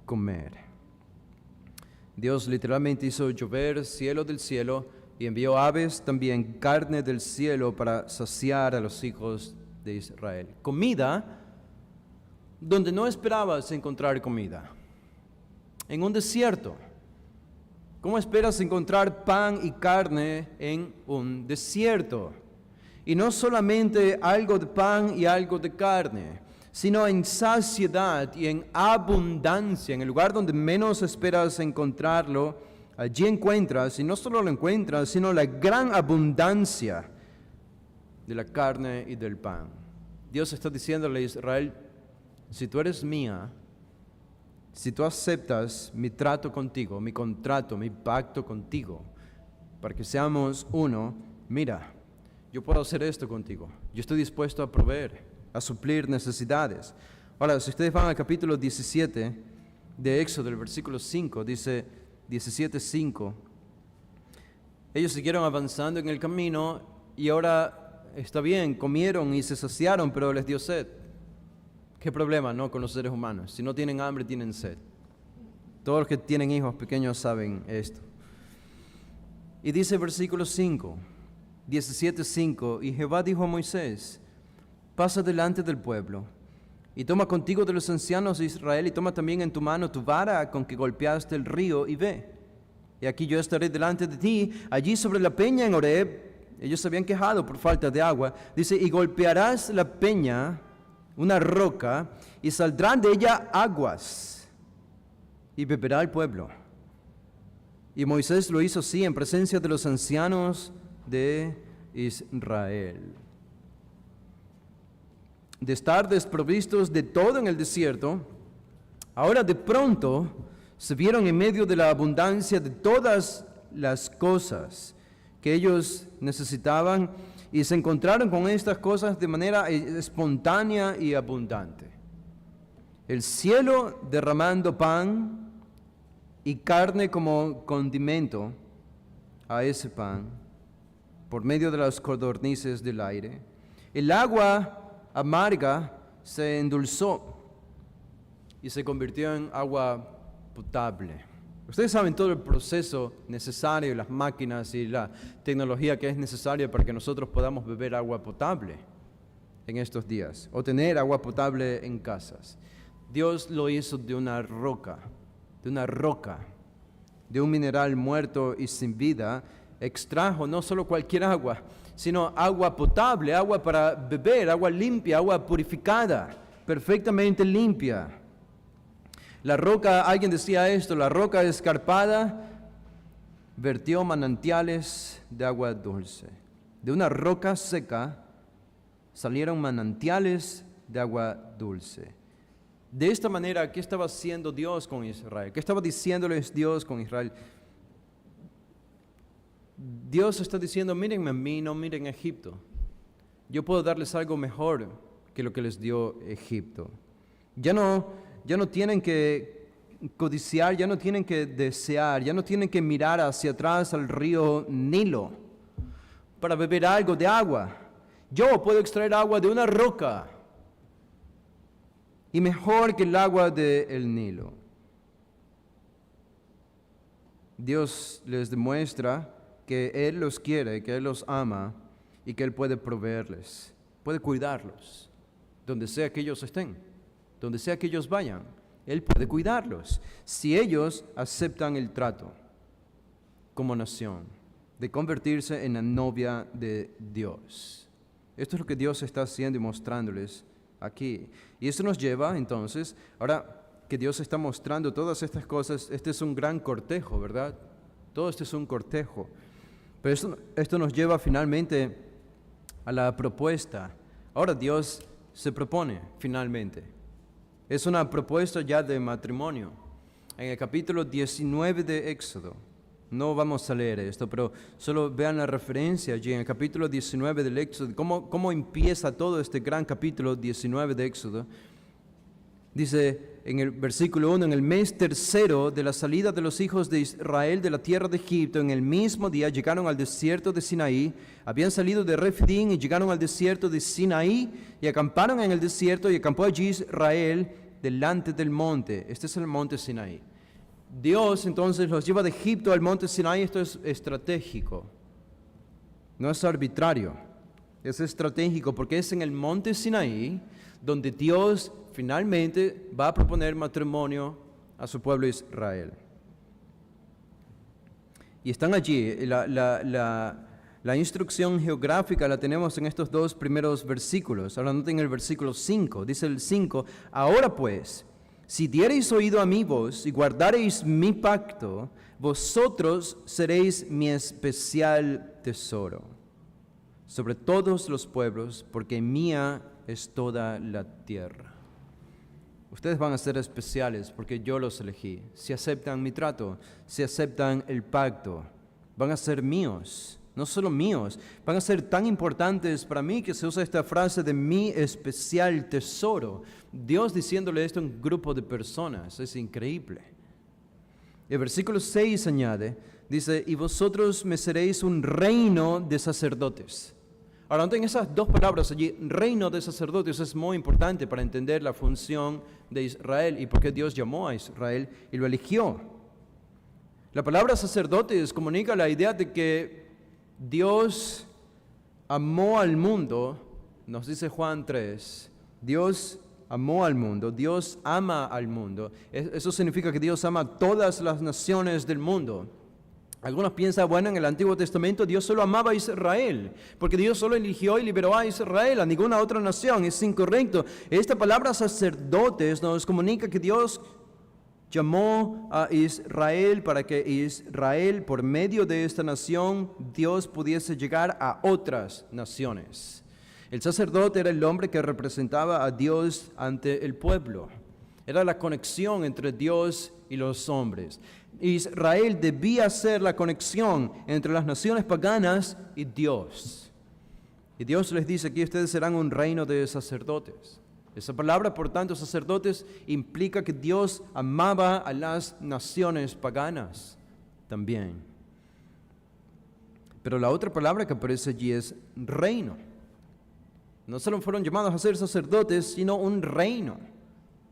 comer. Dios literalmente hizo llover cielo del cielo y envió aves, también carne del cielo para saciar a los hijos de Israel. Comida donde no esperabas encontrar comida. En un desierto. ¿Cómo esperas encontrar pan y carne en un desierto? Y no solamente algo de pan y algo de carne, sino en saciedad y en abundancia. En el lugar donde menos esperas encontrarlo, allí encuentras, y no solo lo encuentras, sino la gran abundancia de la carne y del pan. Dios está diciéndole a Israel, si tú eres mía, si tú aceptas mi trato contigo, mi contrato, mi pacto contigo, para que seamos uno, mira, yo puedo hacer esto contigo. Yo estoy dispuesto a proveer, a suplir necesidades. Ahora, si ustedes van al capítulo 17 de Éxodo, el versículo 5, dice 17:5, ellos siguieron avanzando en el camino y ahora está bien, comieron y se saciaron, pero les dio sed. ¿Qué problema, no, con los seres humanos? Si no tienen hambre, tienen sed. Todos los que tienen hijos pequeños saben esto. Y dice versículo 5, 17:5, y Jehová dijo a Moisés, pasa delante del pueblo, y toma contigo de los ancianos de Israel, y toma también en tu mano tu vara con que golpeaste el río, y ve. Y aquí yo estaré delante de ti, allí sobre la peña en Horeb. Ellos se habían quejado por falta de agua. Dice, y golpearás la peña, una roca, y saldrán de ella aguas, y beberá el pueblo. Y Moisés lo hizo así en presencia de los ancianos de Israel. De estar desprovistos de todo en el desierto, ahora de pronto se vieron en medio de la abundancia de todas las cosas que ellos necesitaban, y se encontraron con estas cosas de manera espontánea y abundante. El cielo derramando pan y carne como condimento a ese pan, por medio de las codornices del aire. El agua amarga se endulzó y se convirtió en agua potable. Ustedes saben todo el proceso necesario, las máquinas y la tecnología que es necesaria para que nosotros podamos beber agua potable en estos días o tener agua potable en casas. Dios lo hizo de una roca, de un mineral muerto y sin vida. Extrajo no solo cualquier agua, sino agua potable, agua para beber, agua limpia, agua purificada, perfectamente limpia. La roca, alguien decía esto, la roca escarpada vertió manantiales de agua dulce. De una roca seca salieron manantiales de agua dulce. De esta manera, ¿qué estaba haciendo Dios con Israel? ¿Qué estaba diciéndoles Dios con Israel? Dios está diciendo, mírenme a mí, no miren a Egipto. Yo puedo darles algo mejor que lo que les dio Egipto. Ya no tienen que codiciar, ya no tienen que desear, ya no tienen que mirar hacia atrás al río Nilo para beber algo de agua. Yo puedo extraer agua de una roca y mejor que el agua del Nilo. Dios les demuestra que Él los quiere, que Él los ama y que Él puede proveerles, puede cuidarlos, donde sea que ellos estén, donde sea que ellos vayan. Él puede cuidarlos si ellos aceptan el trato como nación de convertirse en la novia de Dios. Esto es lo que Dios está haciendo y mostrándoles aquí. Y eso nos lleva entonces, ahora que Dios está mostrando todas estas cosas, este es un gran cortejo, ¿verdad? Todo esto es un cortejo. Pero esto nos lleva finalmente a la propuesta. Ahora Dios se propone finalmente. Es una propuesta ya de matrimonio. En el capítulo 19 de Éxodo, no vamos a leer esto, pero solo vean la referencia allí en el capítulo 19 del Éxodo, cómo empieza todo este gran capítulo 19 de Éxodo. Dice en el versículo 1, en el mes tercero de la salida de los hijos de Israel de la tierra de Egipto, en el mismo día llegaron al desierto de Sinaí. Habían salido de Refidim y llegaron al desierto de Sinaí y acamparon en el desierto, y acampó allí Israel delante del monte. Este es el monte Sinaí. Dios entonces los lleva de Egipto al monte Sinaí. Esto es estratégico, no es arbitrario, es estratégico, porque es en el monte Sinaí donde Dios finalmente va a proponer matrimonio a su pueblo Israel. Y están allí, la instrucción geográfica la tenemos en estos dos primeros versículos. Ahora noten el versículo 5, dice el 5, ahora pues, si diereis oído a mi voz y guardareis mi pacto, vosotros seréis mi especial tesoro sobre todos los pueblos, porque mía es toda la tierra. Ustedes van a ser especiales porque yo los elegí. Si aceptan mi trato, si aceptan el pacto, van a ser míos. No solo míos, van a ser tan importantes para mí que se usa esta frase de mi especial tesoro. Dios diciéndole esto a un grupo de personas, es increíble. El versículo 6 añade, dice, y vosotros me seréis un reino de sacerdotes. Ahora, noten esas dos palabras allí, reino de sacerdotes, es muy importante para entender la función de Israel y por qué Dios llamó a Israel y lo eligió. La palabra sacerdotes comunica la idea de que Dios amó al mundo, nos dice Juan 3, Dios amó al mundo, Dios ama al mundo. Eso significa que Dios ama a todas las naciones del mundo. Algunos piensan, bueno, en el Antiguo Testamento Dios solo amaba a Israel, porque Dios solo eligió y liberó a Israel, a ninguna otra nación. Es incorrecto. Esta palabra sacerdotes nos comunica que Dios llamó a Israel para que Israel, por medio de esta nación, Dios pudiese llegar a otras naciones. El sacerdote era el hombre que representaba a Dios ante el pueblo. Era la conexión entre Dios y los hombres. Israel debía ser la conexión entre las naciones paganas y Dios. Y Dios les dice aquí, ustedes serán un reino de sacerdotes. Esa palabra, por tanto, sacerdotes, implica que Dios amaba a las naciones paganas también. Pero la otra palabra que aparece allí es reino. No solo fueron llamados a ser sacerdotes, sino un reino.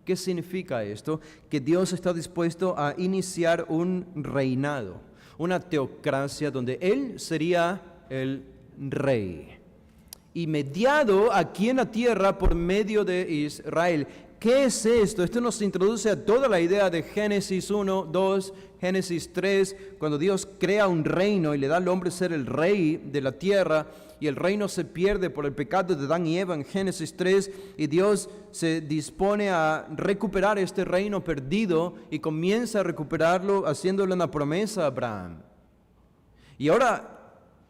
¿Qué significa esto? Que Dios está dispuesto a iniciar un reinado, una teocracia donde Él sería el rey. Y mediado aquí en la tierra por medio de Israel. ¿Qué es esto? Esto nos introduce a toda la idea de Génesis 1, 2, Génesis 3, cuando Dios crea un reino y le da al hombre ser el rey de la tierra, y el reino se pierde por el pecado de Adán y Eva en Génesis 3, y Dios se dispone a recuperar este reino perdido y comienza a recuperarlo haciéndole una promesa a Abraham. Y ahora,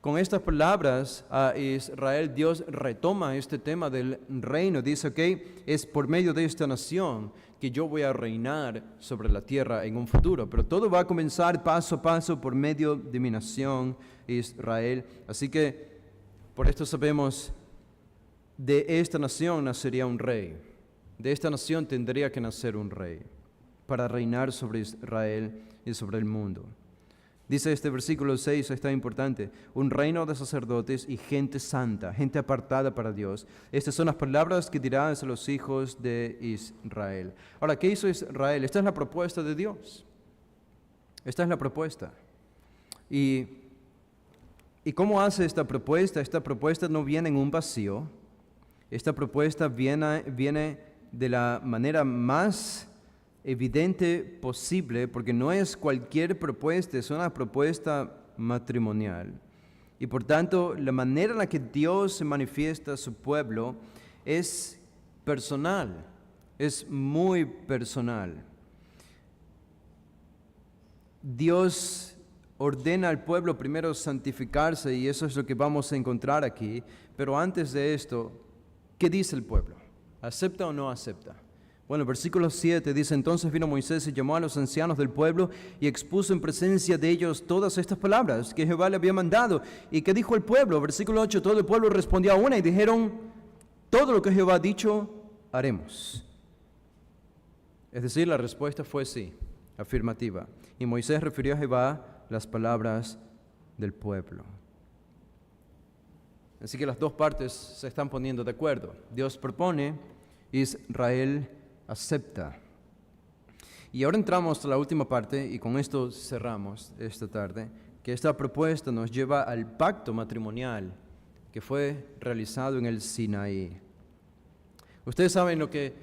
con estas palabras a Israel, Dios retoma este tema del reino. Dice, ok, es por medio de esta nación que yo voy a reinar sobre la tierra en un futuro. Pero todo va a comenzar paso a paso por medio de mi nación, Israel. Así que, por esto sabemos, de esta nación nacería un rey. De esta nación tendría que nacer un rey para reinar sobre Israel y sobre el mundo. Dice este versículo 6, está importante, un reino de sacerdotes y gente santa, gente apartada para Dios. Estas son las palabras que dirás a los hijos de Israel. Ahora, ¿qué hizo Israel? Esta es la propuesta de Dios. Esta es la propuesta. ¿Y cómo hace esta propuesta? Esta propuesta no viene en un vacío. Esta propuesta viene de la manera más evidente posible, porque no es cualquier propuesta, es una propuesta matrimonial. Y por tanto, la manera en la que Dios se manifiesta a su pueblo es personal, es muy personal. Dios ordena al pueblo primero santificarse y eso es lo que vamos a encontrar aquí. Pero antes de esto, ¿qué dice el pueblo? ¿Acepta o no acepta? Bueno, versículo 7 dice, entonces vino Moisés y llamó a los ancianos del pueblo y expuso en presencia de ellos todas estas palabras que Jehová le había mandado. ¿Y qué dijo el pueblo? Versículo 8, todo el pueblo respondió a una y dijeron, todo lo que Jehová ha dicho, haremos. Es decir, la respuesta fue sí, afirmativa. Y Moisés refirió a Jehová las palabras del pueblo. Así que las dos partes se están poniendo de acuerdo. Dios propone, Israel acepta. Y ahora entramos a la última parte y con esto cerramos esta tarde, que esta propuesta nos lleva al pacto matrimonial que fue realizado en el Sinaí. Ustedes saben lo que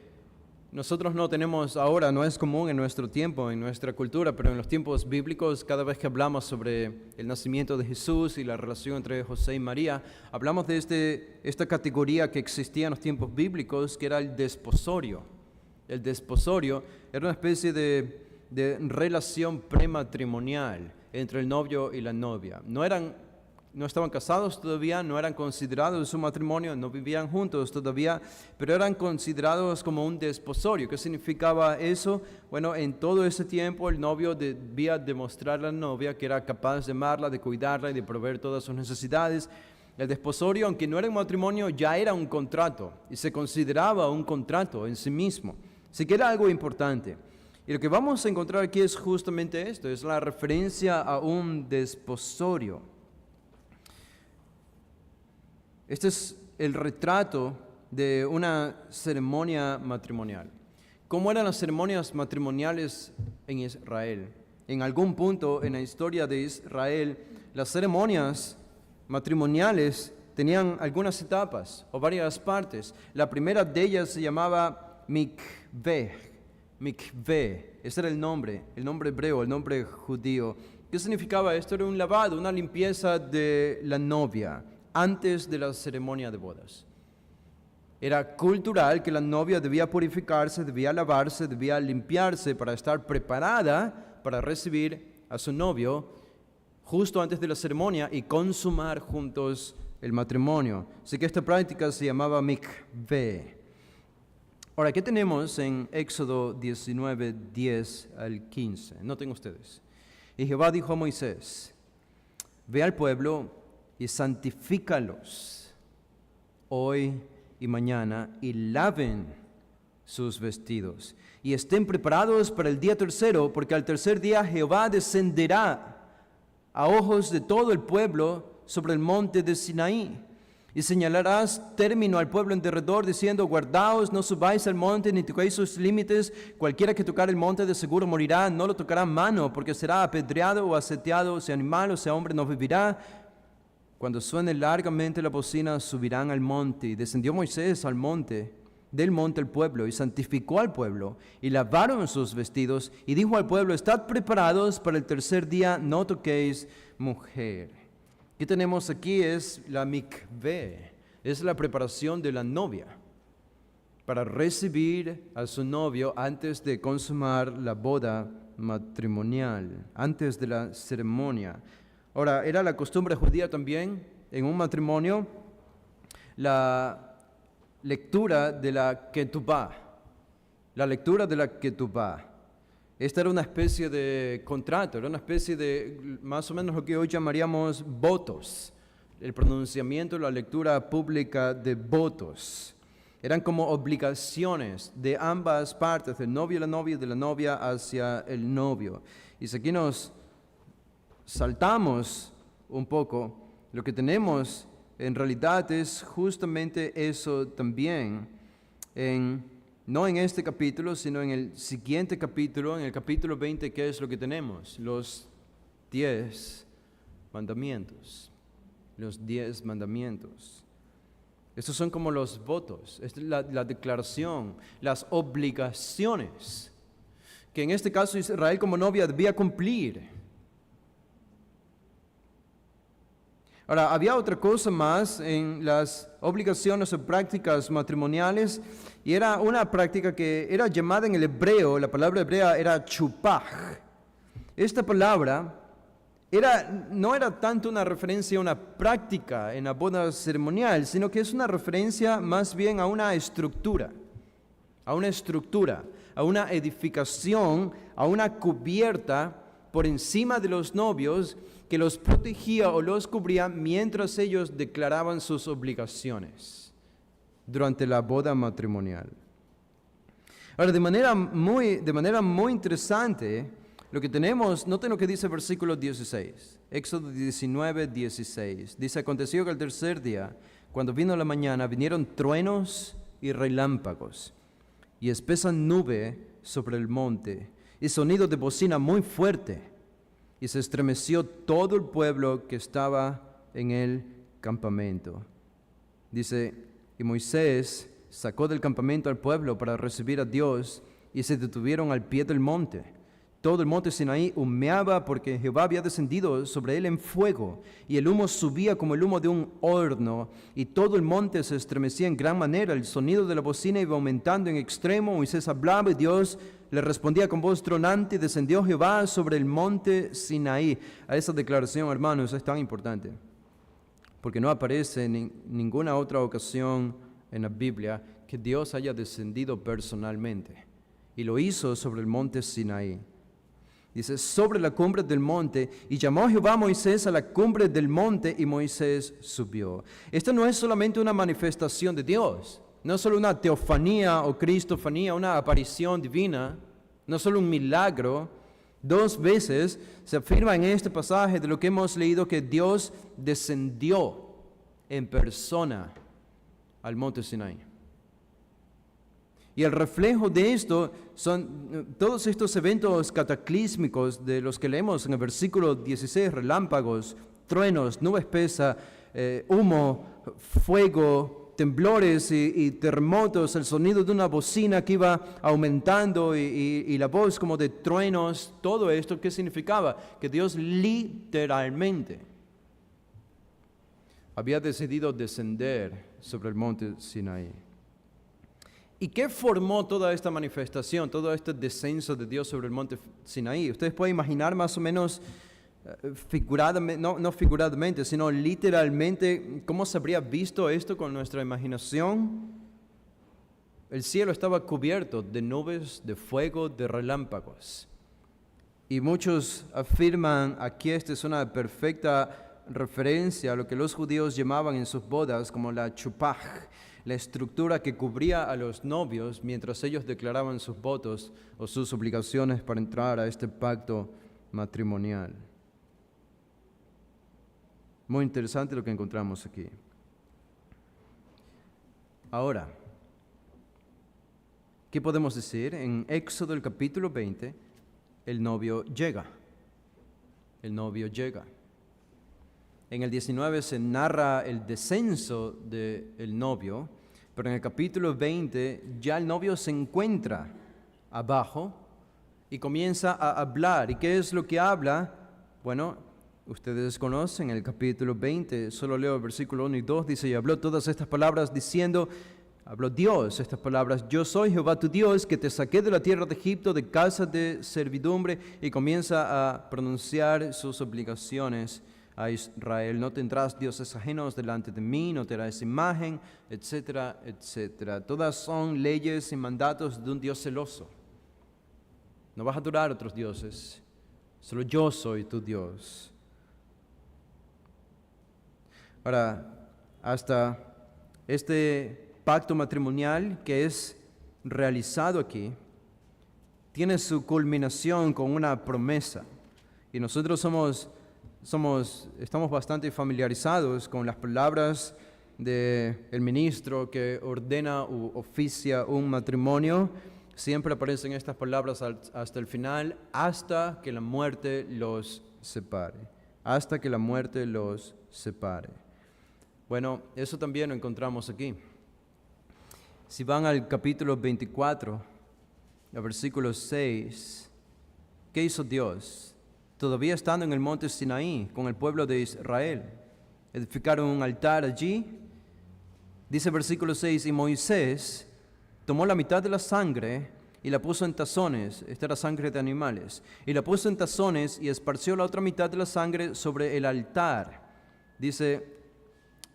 nosotros no tenemos ahora, no es común en nuestro tiempo, en nuestra cultura, pero en los tiempos bíblicos, cada vez que hablamos sobre el nacimiento de Jesús y la relación entre José y María, hablamos de esta categoría que existía en los tiempos bíblicos, que era el desposorio. El desposorio era una especie de relación prematrimonial entre el novio y la novia. No estaban casados todavía, no eran considerados su matrimonio, no vivían juntos todavía, pero eran considerados como un desposorio. ¿Qué significaba eso? Bueno, en todo ese tiempo el novio debía demostrar a la novia que era capaz de amarla, de cuidarla y de proveer todas sus necesidades. El desposorio, aunque no era un matrimonio, ya era un contrato y se consideraba un contrato en sí mismo. Así que era algo importante. Y lo que vamos a encontrar aquí es justamente esto, es la referencia a un desposorio. Este es el retrato de una ceremonia matrimonial. ¿Cómo eran las ceremonias matrimoniales en Israel? En algún punto en la historia de Israel, las ceremonias matrimoniales tenían algunas etapas o varias partes. La primera de ellas se llamaba mikveh. Mikveh, ese era el nombre hebreo, el nombre judío. ¿Qué significaba esto? Era un lavado, una limpieza de la novia antes de la ceremonia de bodas. Era cultural que la novia debía purificarse, debía lavarse, debía limpiarse para estar preparada para recibir a su novio justo antes de la ceremonia y consumar juntos el matrimonio. Así que esta práctica se llamaba mikveh. Ahora, ¿qué tenemos en Éxodo 19, 10 al 15? Noten ustedes. Y Jehová dijo a Moisés, ve al pueblo y santifícalos hoy y mañana y laven sus vestidos y estén preparados para el día tercero, porque al tercer día Jehová descenderá a ojos de todo el pueblo sobre el monte de Sinaí. Y señalarás término al pueblo en derredor, diciendo, guardaos, no subáis al monte, ni toquéis sus límites. Cualquiera que tocar el monte de seguro morirá, no lo tocará mano, porque será apedreado o aseteado, sea animal o sea hombre, no vivirá. Cuando suene largamente la bocina, subirán al monte. Y descendió Moisés del monte el pueblo, y santificó al pueblo, y lavaron sus vestidos, y dijo al pueblo, estad preparados para el tercer día, no toquéis mujer. ¿Qué tenemos aquí? Es la mikveh, es la preparación de la novia para recibir a su novio antes de consumar la boda matrimonial, antes de la ceremonia. Ahora, era la costumbre judía también en un matrimonio la lectura de la ketubá, Esta era una especie de contrato, era una especie de más o menos lo que hoy llamaríamos votos, el pronunciamiento, la lectura pública de votos. Eran como obligaciones de ambas partes, del novio y la novia, de la novia hacia el novio. Y si aquí nos saltamos un poco, lo que tenemos en realidad es justamente eso también no en este capítulo, sino en el siguiente capítulo, en el capítulo 20, ¿qué es lo que tenemos? Los 10 mandamientos. Los 10 mandamientos. Estos son como los votos, es la declaración, las obligaciones que en este caso Israel como novia debía cumplir. Ahora, había otra cosa más en las obligaciones o prácticas matrimoniales, y era una práctica que era llamada en el hebreo, la palabra hebrea era chupaj. Esta palabra no era tanto una referencia a una práctica en la boda ceremonial, sino que es una referencia más bien a una estructura, a una edificación, a una cubierta por encima de los novios que los protegía o los cubría mientras ellos declaraban sus obligaciones durante la boda matrimonial. Ahora, de manera muy interesante, lo que tenemos, noten lo que dice el versículo 16, Éxodo 19, 16. Dice, aconteció que al tercer día, cuando vino la mañana, vinieron truenos y relámpagos, y espesa nube sobre el monte, y sonido de bocina muy fuerte, y se estremeció todo el pueblo que estaba en el campamento. Dice, y Moisés sacó del campamento al pueblo para recibir a Dios, y se detuvieron al pie del monte. Todo el monte Sinaí humeaba porque Jehová había descendido sobre él en fuego, y el humo subía como el humo de un horno, y todo el monte se estremecía en gran manera. El sonido de la bocina iba aumentando en extremo. Moisés hablaba y Dios le respondía con voz tronante, y descendió Jehová sobre el monte Sinaí. A esa declaración, hermanos, es tan importante, porque no aparece en ninguna otra ocasión en la Biblia que Dios haya descendido personalmente, y lo hizo sobre el monte Sinaí. Dice, sobre la cumbre del monte, y llamó Jehová a Moisés a la cumbre del monte, y Moisés subió. Esto no es solamente una manifestación de Dios, no solo una teofanía o cristofanía, una aparición divina, no solo un milagro. Dos veces se afirma en este pasaje de lo que hemos leído que Dios descendió en persona al monte Sinaí. Y el reflejo de esto son todos estos eventos cataclísmicos de los que leemos en el versículo 16, relámpagos, truenos, nube espesa, humo, fuego, temblores y terremotos, el sonido de una bocina que iba aumentando y la voz como de truenos. Todo esto, ¿qué significaba? Que Dios literalmente había decidido descender sobre el monte Sinaí. ¿Y qué formó toda esta manifestación, todo este descenso de Dios sobre el monte Sinaí? Ustedes pueden imaginar más o menos figuradamente, no figuradamente, sino literalmente, cómo se habría visto esto con nuestra imaginación. El cielo estaba cubierto de nubes, de fuego, de relámpagos. Y muchos afirman aquí esta es una perfecta referencia a lo que los judíos llamaban en sus bodas como la chupaj, la estructura que cubría a los novios mientras ellos declaraban sus votos o sus obligaciones para entrar a este pacto matrimonial. Muy interesante lo que encontramos aquí. Ahora, ¿qué podemos decir? En Éxodo el capítulo 20, el novio llega. El novio llega. En el 19 se narra el descenso del novio, pero en el capítulo 20 ya el novio se encuentra abajo y comienza a hablar. ¿Y qué es lo que habla? Bueno, ustedes conocen el capítulo 20, solo leo el versículo 1 y 2, dice, y habló todas estas palabras diciendo, habló Dios estas palabras, yo soy Jehová tu Dios, que te saqué de la tierra de Egipto, de casa de servidumbre, y comienza a pronunciar sus obligaciones a Israel. No tendrás dioses ajenos delante de mí, no te harás imagen, etcétera, etcétera. Todas son leyes y mandatos de un Dios celoso. No vas a adorar a otros dioses, solo yo soy tu Dios. Ahora, hasta este pacto matrimonial que es realizado aquí, tiene su culminación con una promesa. Y nosotros estamos bastante familiarizados con las palabras del ministro que ordena u oficia un matrimonio. Siempre aparecen estas palabras hasta el final, hasta que la muerte los separe. Hasta que la muerte los separe. Bueno, eso también lo encontramos aquí. Si van al capítulo 24, al versículo 6, ¿qué hizo Dios? Todavía estando en el monte Sinaí con el pueblo de Israel. edificaron un altar allí. Dice versículo 6, y Moisés tomó la mitad de la sangre y la puso en tazones, esta era sangre de animales, y la puso en tazones y esparció la otra mitad de la sangre sobre el altar. Dice,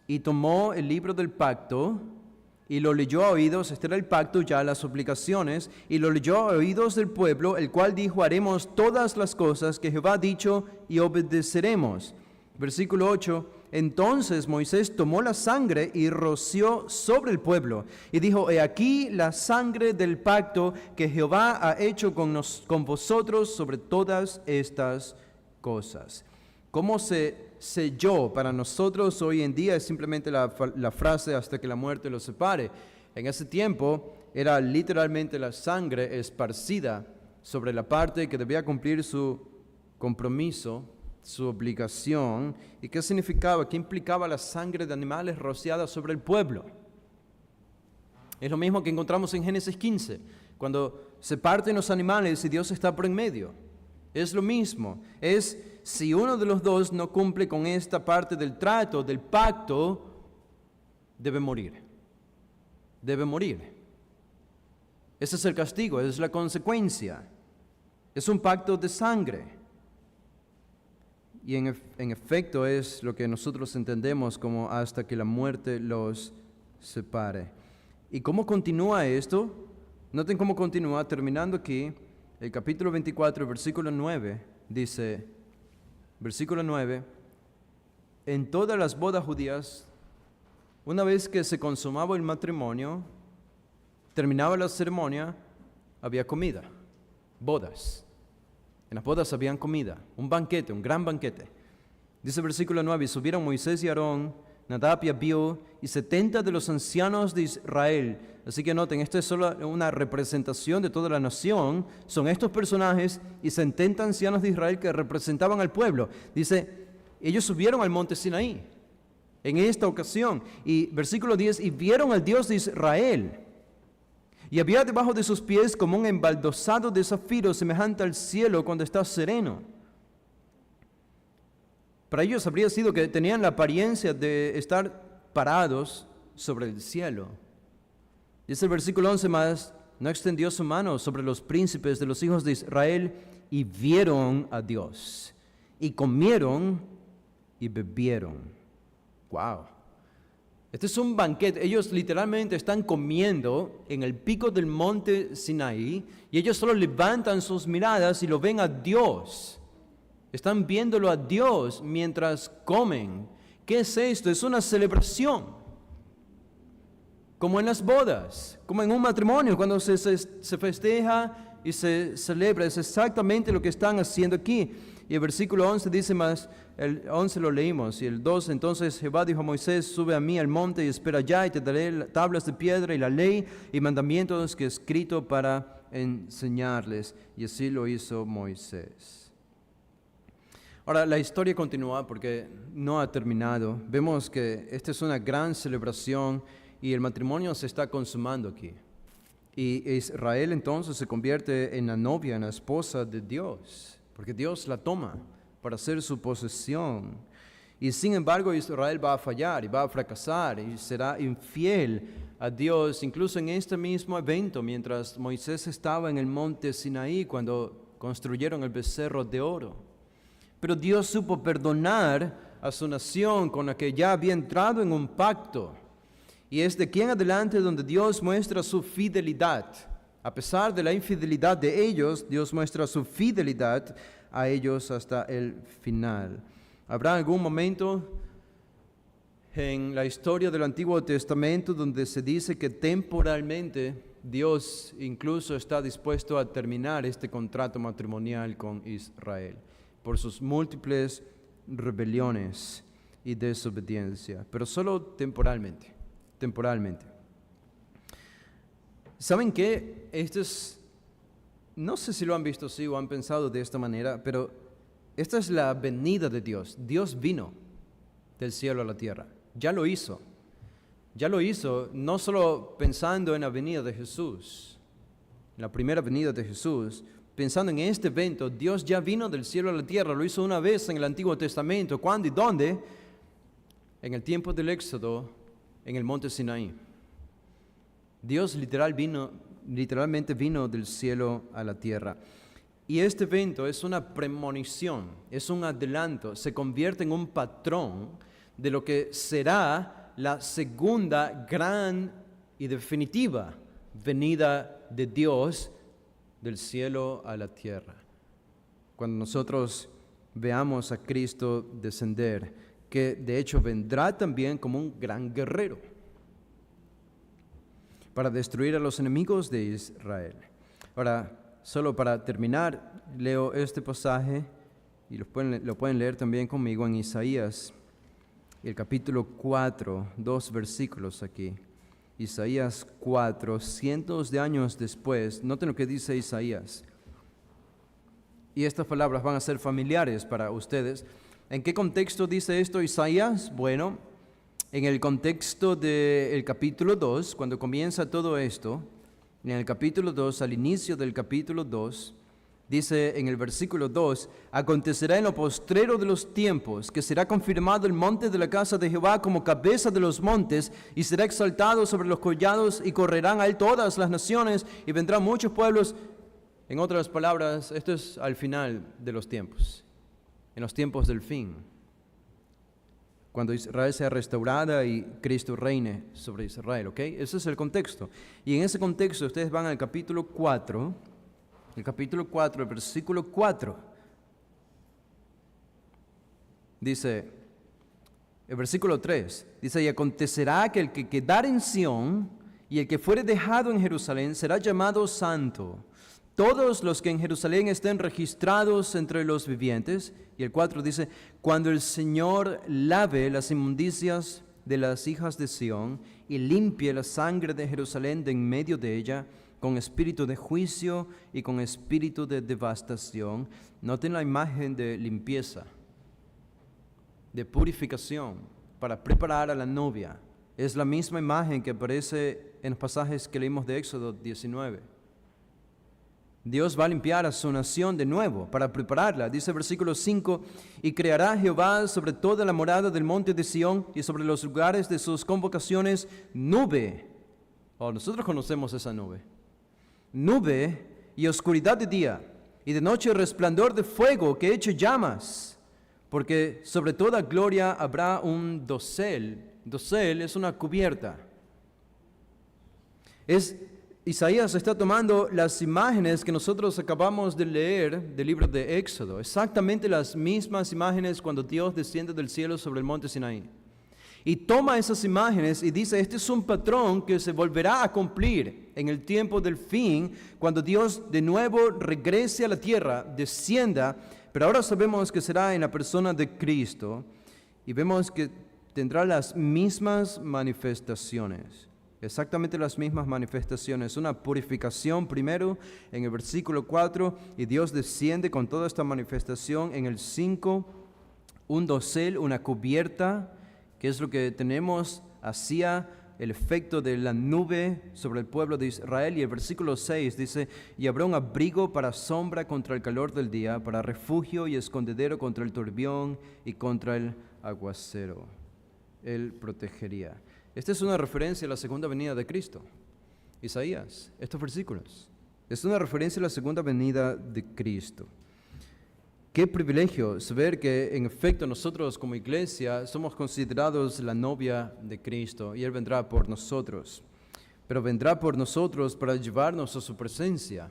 y tomó el libro del pacto y lo leyó a oídos, este era el pacto ya, las obligaciones, y lo leyó a oídos del pueblo, el cual dijo, haremos todas las cosas que Jehová ha dicho y obedeceremos. Versículo 8, entonces Moisés tomó la sangre y roció sobre el pueblo, y dijo, he aquí la sangre del pacto que Jehová ha hecho con vosotros sobre todas estas cosas. ¿Cómo se selló para nosotros hoy en día? Es simplemente la frase hasta que la muerte los separe. En ese tiempo era literalmente la sangre esparcida sobre la parte que debía cumplir su compromiso, su obligación. ¿Y qué significaba? ¿Qué implicaba la sangre de animales rociada sobre el pueblo? Es lo mismo que encontramos en Génesis 15, cuando se parten los animales y Dios está por en medio. Es lo mismo, es si uno de los dos no cumple con esta parte del trato, del pacto, debe morir. Debe morir. Ese es el castigo, es la consecuencia. Es un pacto de sangre. Y en efecto es lo que nosotros entendemos como hasta que la muerte los separe. ¿Y cómo continúa esto? Noten cómo continúa, terminando aquí. El capítulo 24, versículo 9, dice, versículo 9, en todas las bodas judías, una vez que se consumaba el matrimonio, terminaba la ceremonia, había comida, bodas. En las bodas habían comida, un banquete, un gran banquete. Dice el versículo 9, y subieron Moisés y Aarón, Nadab y Abiú, y 70 de los ancianos de Israel. Así que noten, esto es solo una representación de toda la nación. Son estos personajes y 70 ancianos de Israel que representaban al pueblo. Dice, ellos subieron al monte Sinaí en esta ocasión. Y versículo 10, y vieron al Dios de Israel. Y había debajo de sus pies como un embaldosado de zafiro semejante al cielo cuando está sereno. Para ellos habría sido que tenían la apariencia de estar parados sobre el cielo. Dice el versículo 11 más, no extendió su mano sobre los príncipes de los hijos de Israel y vieron a Dios. Y comieron y bebieron. Wow. Este es un banquete. Ellos literalmente están comiendo en el pico del monte Sinaí y ellos solo levantan sus miradas y lo ven a Dios. Están viéndolo a Dios mientras comen. ¿Qué es esto? Es una celebración. Como en las bodas, como en un matrimonio, cuando se festeja y se celebra. Es exactamente lo que están haciendo aquí. Y el versículo 11 dice más, el 11 lo leímos, y el 12, entonces Jehová dijo a Moisés, sube a mí al monte y espera allá, y te daré tablas de piedra y la ley y mandamientos que he escrito para enseñarles. Y así lo hizo Moisés. Ahora, la historia continúa porque no ha terminado. Vemos que esta es una gran celebración y el matrimonio se está consumando aquí. Y Israel entonces se convierte en la novia, en la esposa de Dios, porque Dios la toma para ser su posesión. Y sin embargo Israel va a fallar y va a fracasar y será infiel a Dios, incluso en este mismo evento, mientras Moisés estaba en el monte Sinaí cuando construyeron el becerro de oro. Pero Dios supo perdonar a su nación con la que ya había entrado en un pacto. Y es de aquí en adelante donde Dios muestra su fidelidad. A pesar de la infidelidad de ellos, Dios muestra su fidelidad a ellos hasta el final. ¿Habrá algún momento en la historia del Antiguo Testamento donde se dice que temporalmente Dios incluso está dispuesto a terminar este contrato matrimonial con Israel por sus múltiples rebeliones y desobediencia? Pero solo temporalmente. ¿Saben qué? Esto es, no sé si lo han visto así o han pensado de esta manera, pero esta es la venida de Dios. Dios vino del cielo a la tierra. Ya lo hizo. Ya lo hizo no solo pensando en la venida de Jesús, la primera venida de Jesús, pensando en este evento. Dios ya vino del cielo a la tierra. Lo hizo una vez en el Antiguo Testamento. ¿Cuándo y dónde? en el tiempo del Éxodo en el monte Sinaí. Dios literalmente vino del cielo a la tierra. Y este evento es una premonición, es un adelanto, se convierte en un patrón de lo que será la segunda gran y definitiva venida de Dios del cielo a la tierra. Cuando nosotros veamos a Cristo descender, que de hecho vendrá también como un gran guerrero para destruir a los enemigos de Israel. Ahora, solo para terminar, leo este pasaje y lo pueden leer también conmigo en Isaías, el capítulo 4, 2 versículos aquí. Isaías 4, cientos de años después, noten lo que dice Isaías. Y estas palabras van a ser familiares para ustedes. ¿En qué contexto dice esto Isaías? Bueno, en el contexto del capítulo 2, cuando comienza todo esto, en el capítulo 2, al inicio del capítulo 2, dice en el versículo 2, acontecerá en lo postrero de los tiempos, que será confirmado el monte de la casa de Jehová como cabeza de los montes, y será exaltado sobre los collados, y correrán a él todas las naciones, y vendrán muchos pueblos. En otras palabras, esto es al final de los tiempos, en los tiempos del fin, cuando Israel sea restaurada y Cristo reine sobre Israel, ¿ok? Ese es el contexto. Y en ese contexto ustedes van al capítulo 4, el versículo 4. Dice, el versículo 3, dice, y acontecerá que el que quedare en Sión y el que fuere dejado en Jerusalén será llamado santo. Todos los que en Jerusalén estén registrados entre los vivientes. Y el 4 dice, cuando el Señor lave las inmundicias de las hijas de Sión y limpie la sangre de Jerusalén de en medio de ella, con espíritu de juicio y con espíritu de devastación. Noten la imagen de limpieza, de purificación, para preparar a la novia. Es la misma imagen que aparece en los pasajes que leímos de Éxodo 19. Dios va a limpiar a su nación de nuevo para prepararla. Dice el versículo 5, y creará Jehová sobre toda la morada del monte de Sión y sobre los lugares de sus convocaciones nube. Oh, nosotros conocemos esa nube. Nube y oscuridad de día, y de noche resplandor de fuego que eche llamas, porque sobre toda gloria habrá un dosel. Dosel es una cubierta. Isaías está tomando las imágenes que nosotros acabamos de leer del libro de Éxodo, exactamente las mismas imágenes cuando Dios desciende del cielo sobre el monte Sinaí. Y toma esas imágenes y dice, este es un patrón que se volverá a cumplir en el tiempo del fin, cuando Dios de nuevo regrese a la tierra, descienda, pero ahora sabemos que será en la persona de Cristo, y vemos que tendrá las mismas manifestaciones. Exactamente las mismas manifestaciones, una purificación primero en el versículo 4, y Dios desciende con toda esta manifestación en el 5, un dosel, una cubierta, que es lo que tenemos, hacía el efecto de la nube sobre el pueblo de Israel. Y el versículo 6 dice, y habrá un abrigo para sombra contra el calor del día, para refugio y escondedero contra el turbión y contra el aguacero. Él protegería. Esta es una referencia a la segunda venida de Cristo. Isaías, estos versículos. Es una referencia a la segunda venida de Cristo. Qué privilegio saber que en efecto nosotros como iglesia somos considerados la novia de Cristo y Él vendrá por nosotros. Pero vendrá por nosotros para llevarnos a su presencia.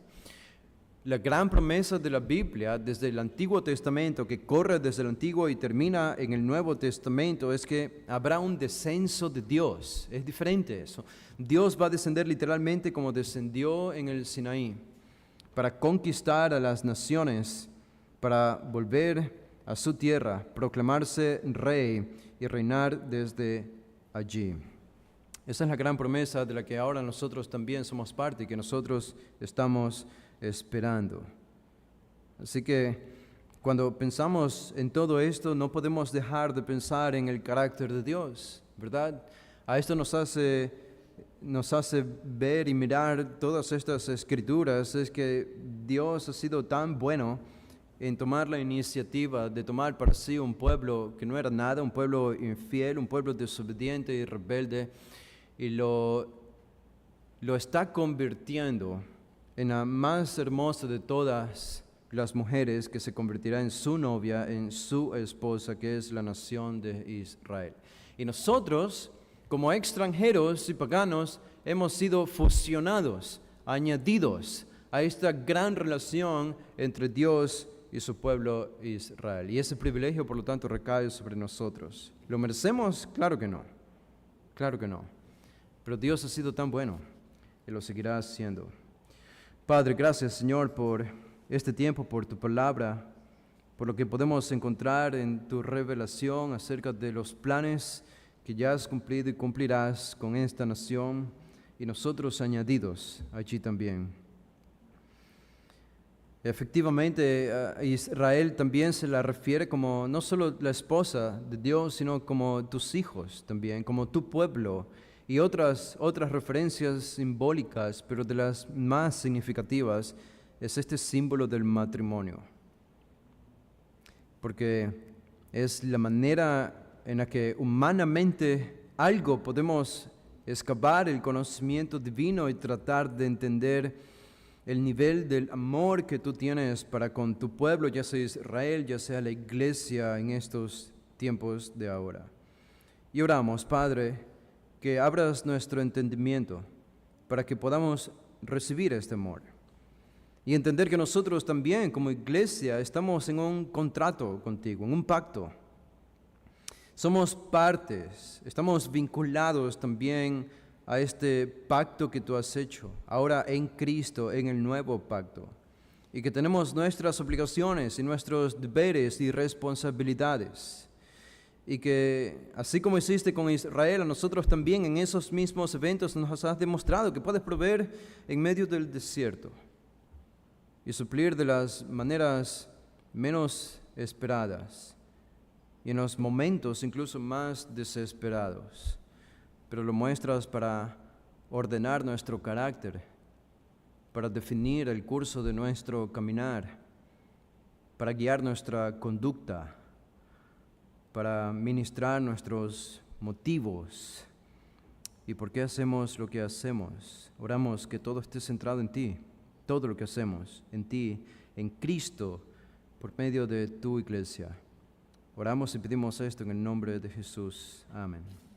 La gran promesa de la Biblia desde el Antiguo Testamento, que corre desde el Antiguo y termina en el Nuevo Testamento, es que habrá un descenso de Dios. Es diferente eso. Dios va a descender literalmente como descendió en el Sinaí para conquistar a las naciones, para volver a su tierra, proclamarse rey y reinar desde allí. Esa es la gran promesa de la que ahora nosotros también somos parte y que nosotros estamos esperando. Así que cuando pensamos en todo esto, no podemos dejar de pensar en el carácter de Dios, ¿verdad? A esto nos hace ver y mirar todas estas escrituras, es que Dios ha sido tan bueno en tomar la iniciativa de tomar para sí un pueblo que no era nada, un pueblo infiel, un pueblo desobediente y rebelde, y lo está convirtiendo en la más hermosa de todas las mujeres, que se convertirá en su novia, en su esposa, que es la nación de Israel. Y nosotros, como extranjeros y paganos, hemos sido fusionados, añadidos a esta gran relación entre Dios y su pueblo Israel. Y ese privilegio, por lo tanto, recae sobre nosotros. ¿Lo merecemos? Claro que no. Claro que no. Pero Dios ha sido tan bueno y lo seguirá haciendo. Padre, gracias, Señor, por este tiempo, por tu palabra, por lo que podemos encontrar en tu revelación acerca de los planes que ya has cumplido y cumplirás con esta nación y nosotros añadidos allí también. Efectivamente, a Israel también se la refiere como no solo la esposa de Dios, sino como tus hijos también, como tu pueblo, y otras referencias simbólicas, pero de las más significativas es este símbolo del matrimonio, porque es la manera en la que humanamente algo podemos excavar el conocimiento divino y tratar de entender el nivel del amor que tú tienes para con tu pueblo, ya sea Israel, ya sea la iglesia en estos tiempos de ahora. Y oramos, Padre, que abras nuestro entendimiento para que podamos recibir este amor y entender que nosotros también como iglesia estamos en un contrato contigo, en un pacto. Somos partes, estamos vinculados también a este pacto que tú has hecho, ahora en Cristo, en el nuevo pacto, y que tenemos nuestras obligaciones y nuestros deberes y responsabilidades, y que así como hiciste con Israel, a nosotros también en esos mismos eventos nos has demostrado que puedes proveer en medio del desierto y suplir de las maneras menos esperadas y en los momentos incluso más desesperados, pero lo muestras para ordenar nuestro carácter, para definir el curso de nuestro caminar, para guiar nuestra conducta, para ministrar nuestros motivos y por qué hacemos lo que hacemos. Oramos que todo esté centrado en ti, todo lo que hacemos en ti, en Cristo, por medio de tu iglesia. Oramos y pedimos esto en el nombre de Jesús. Amén.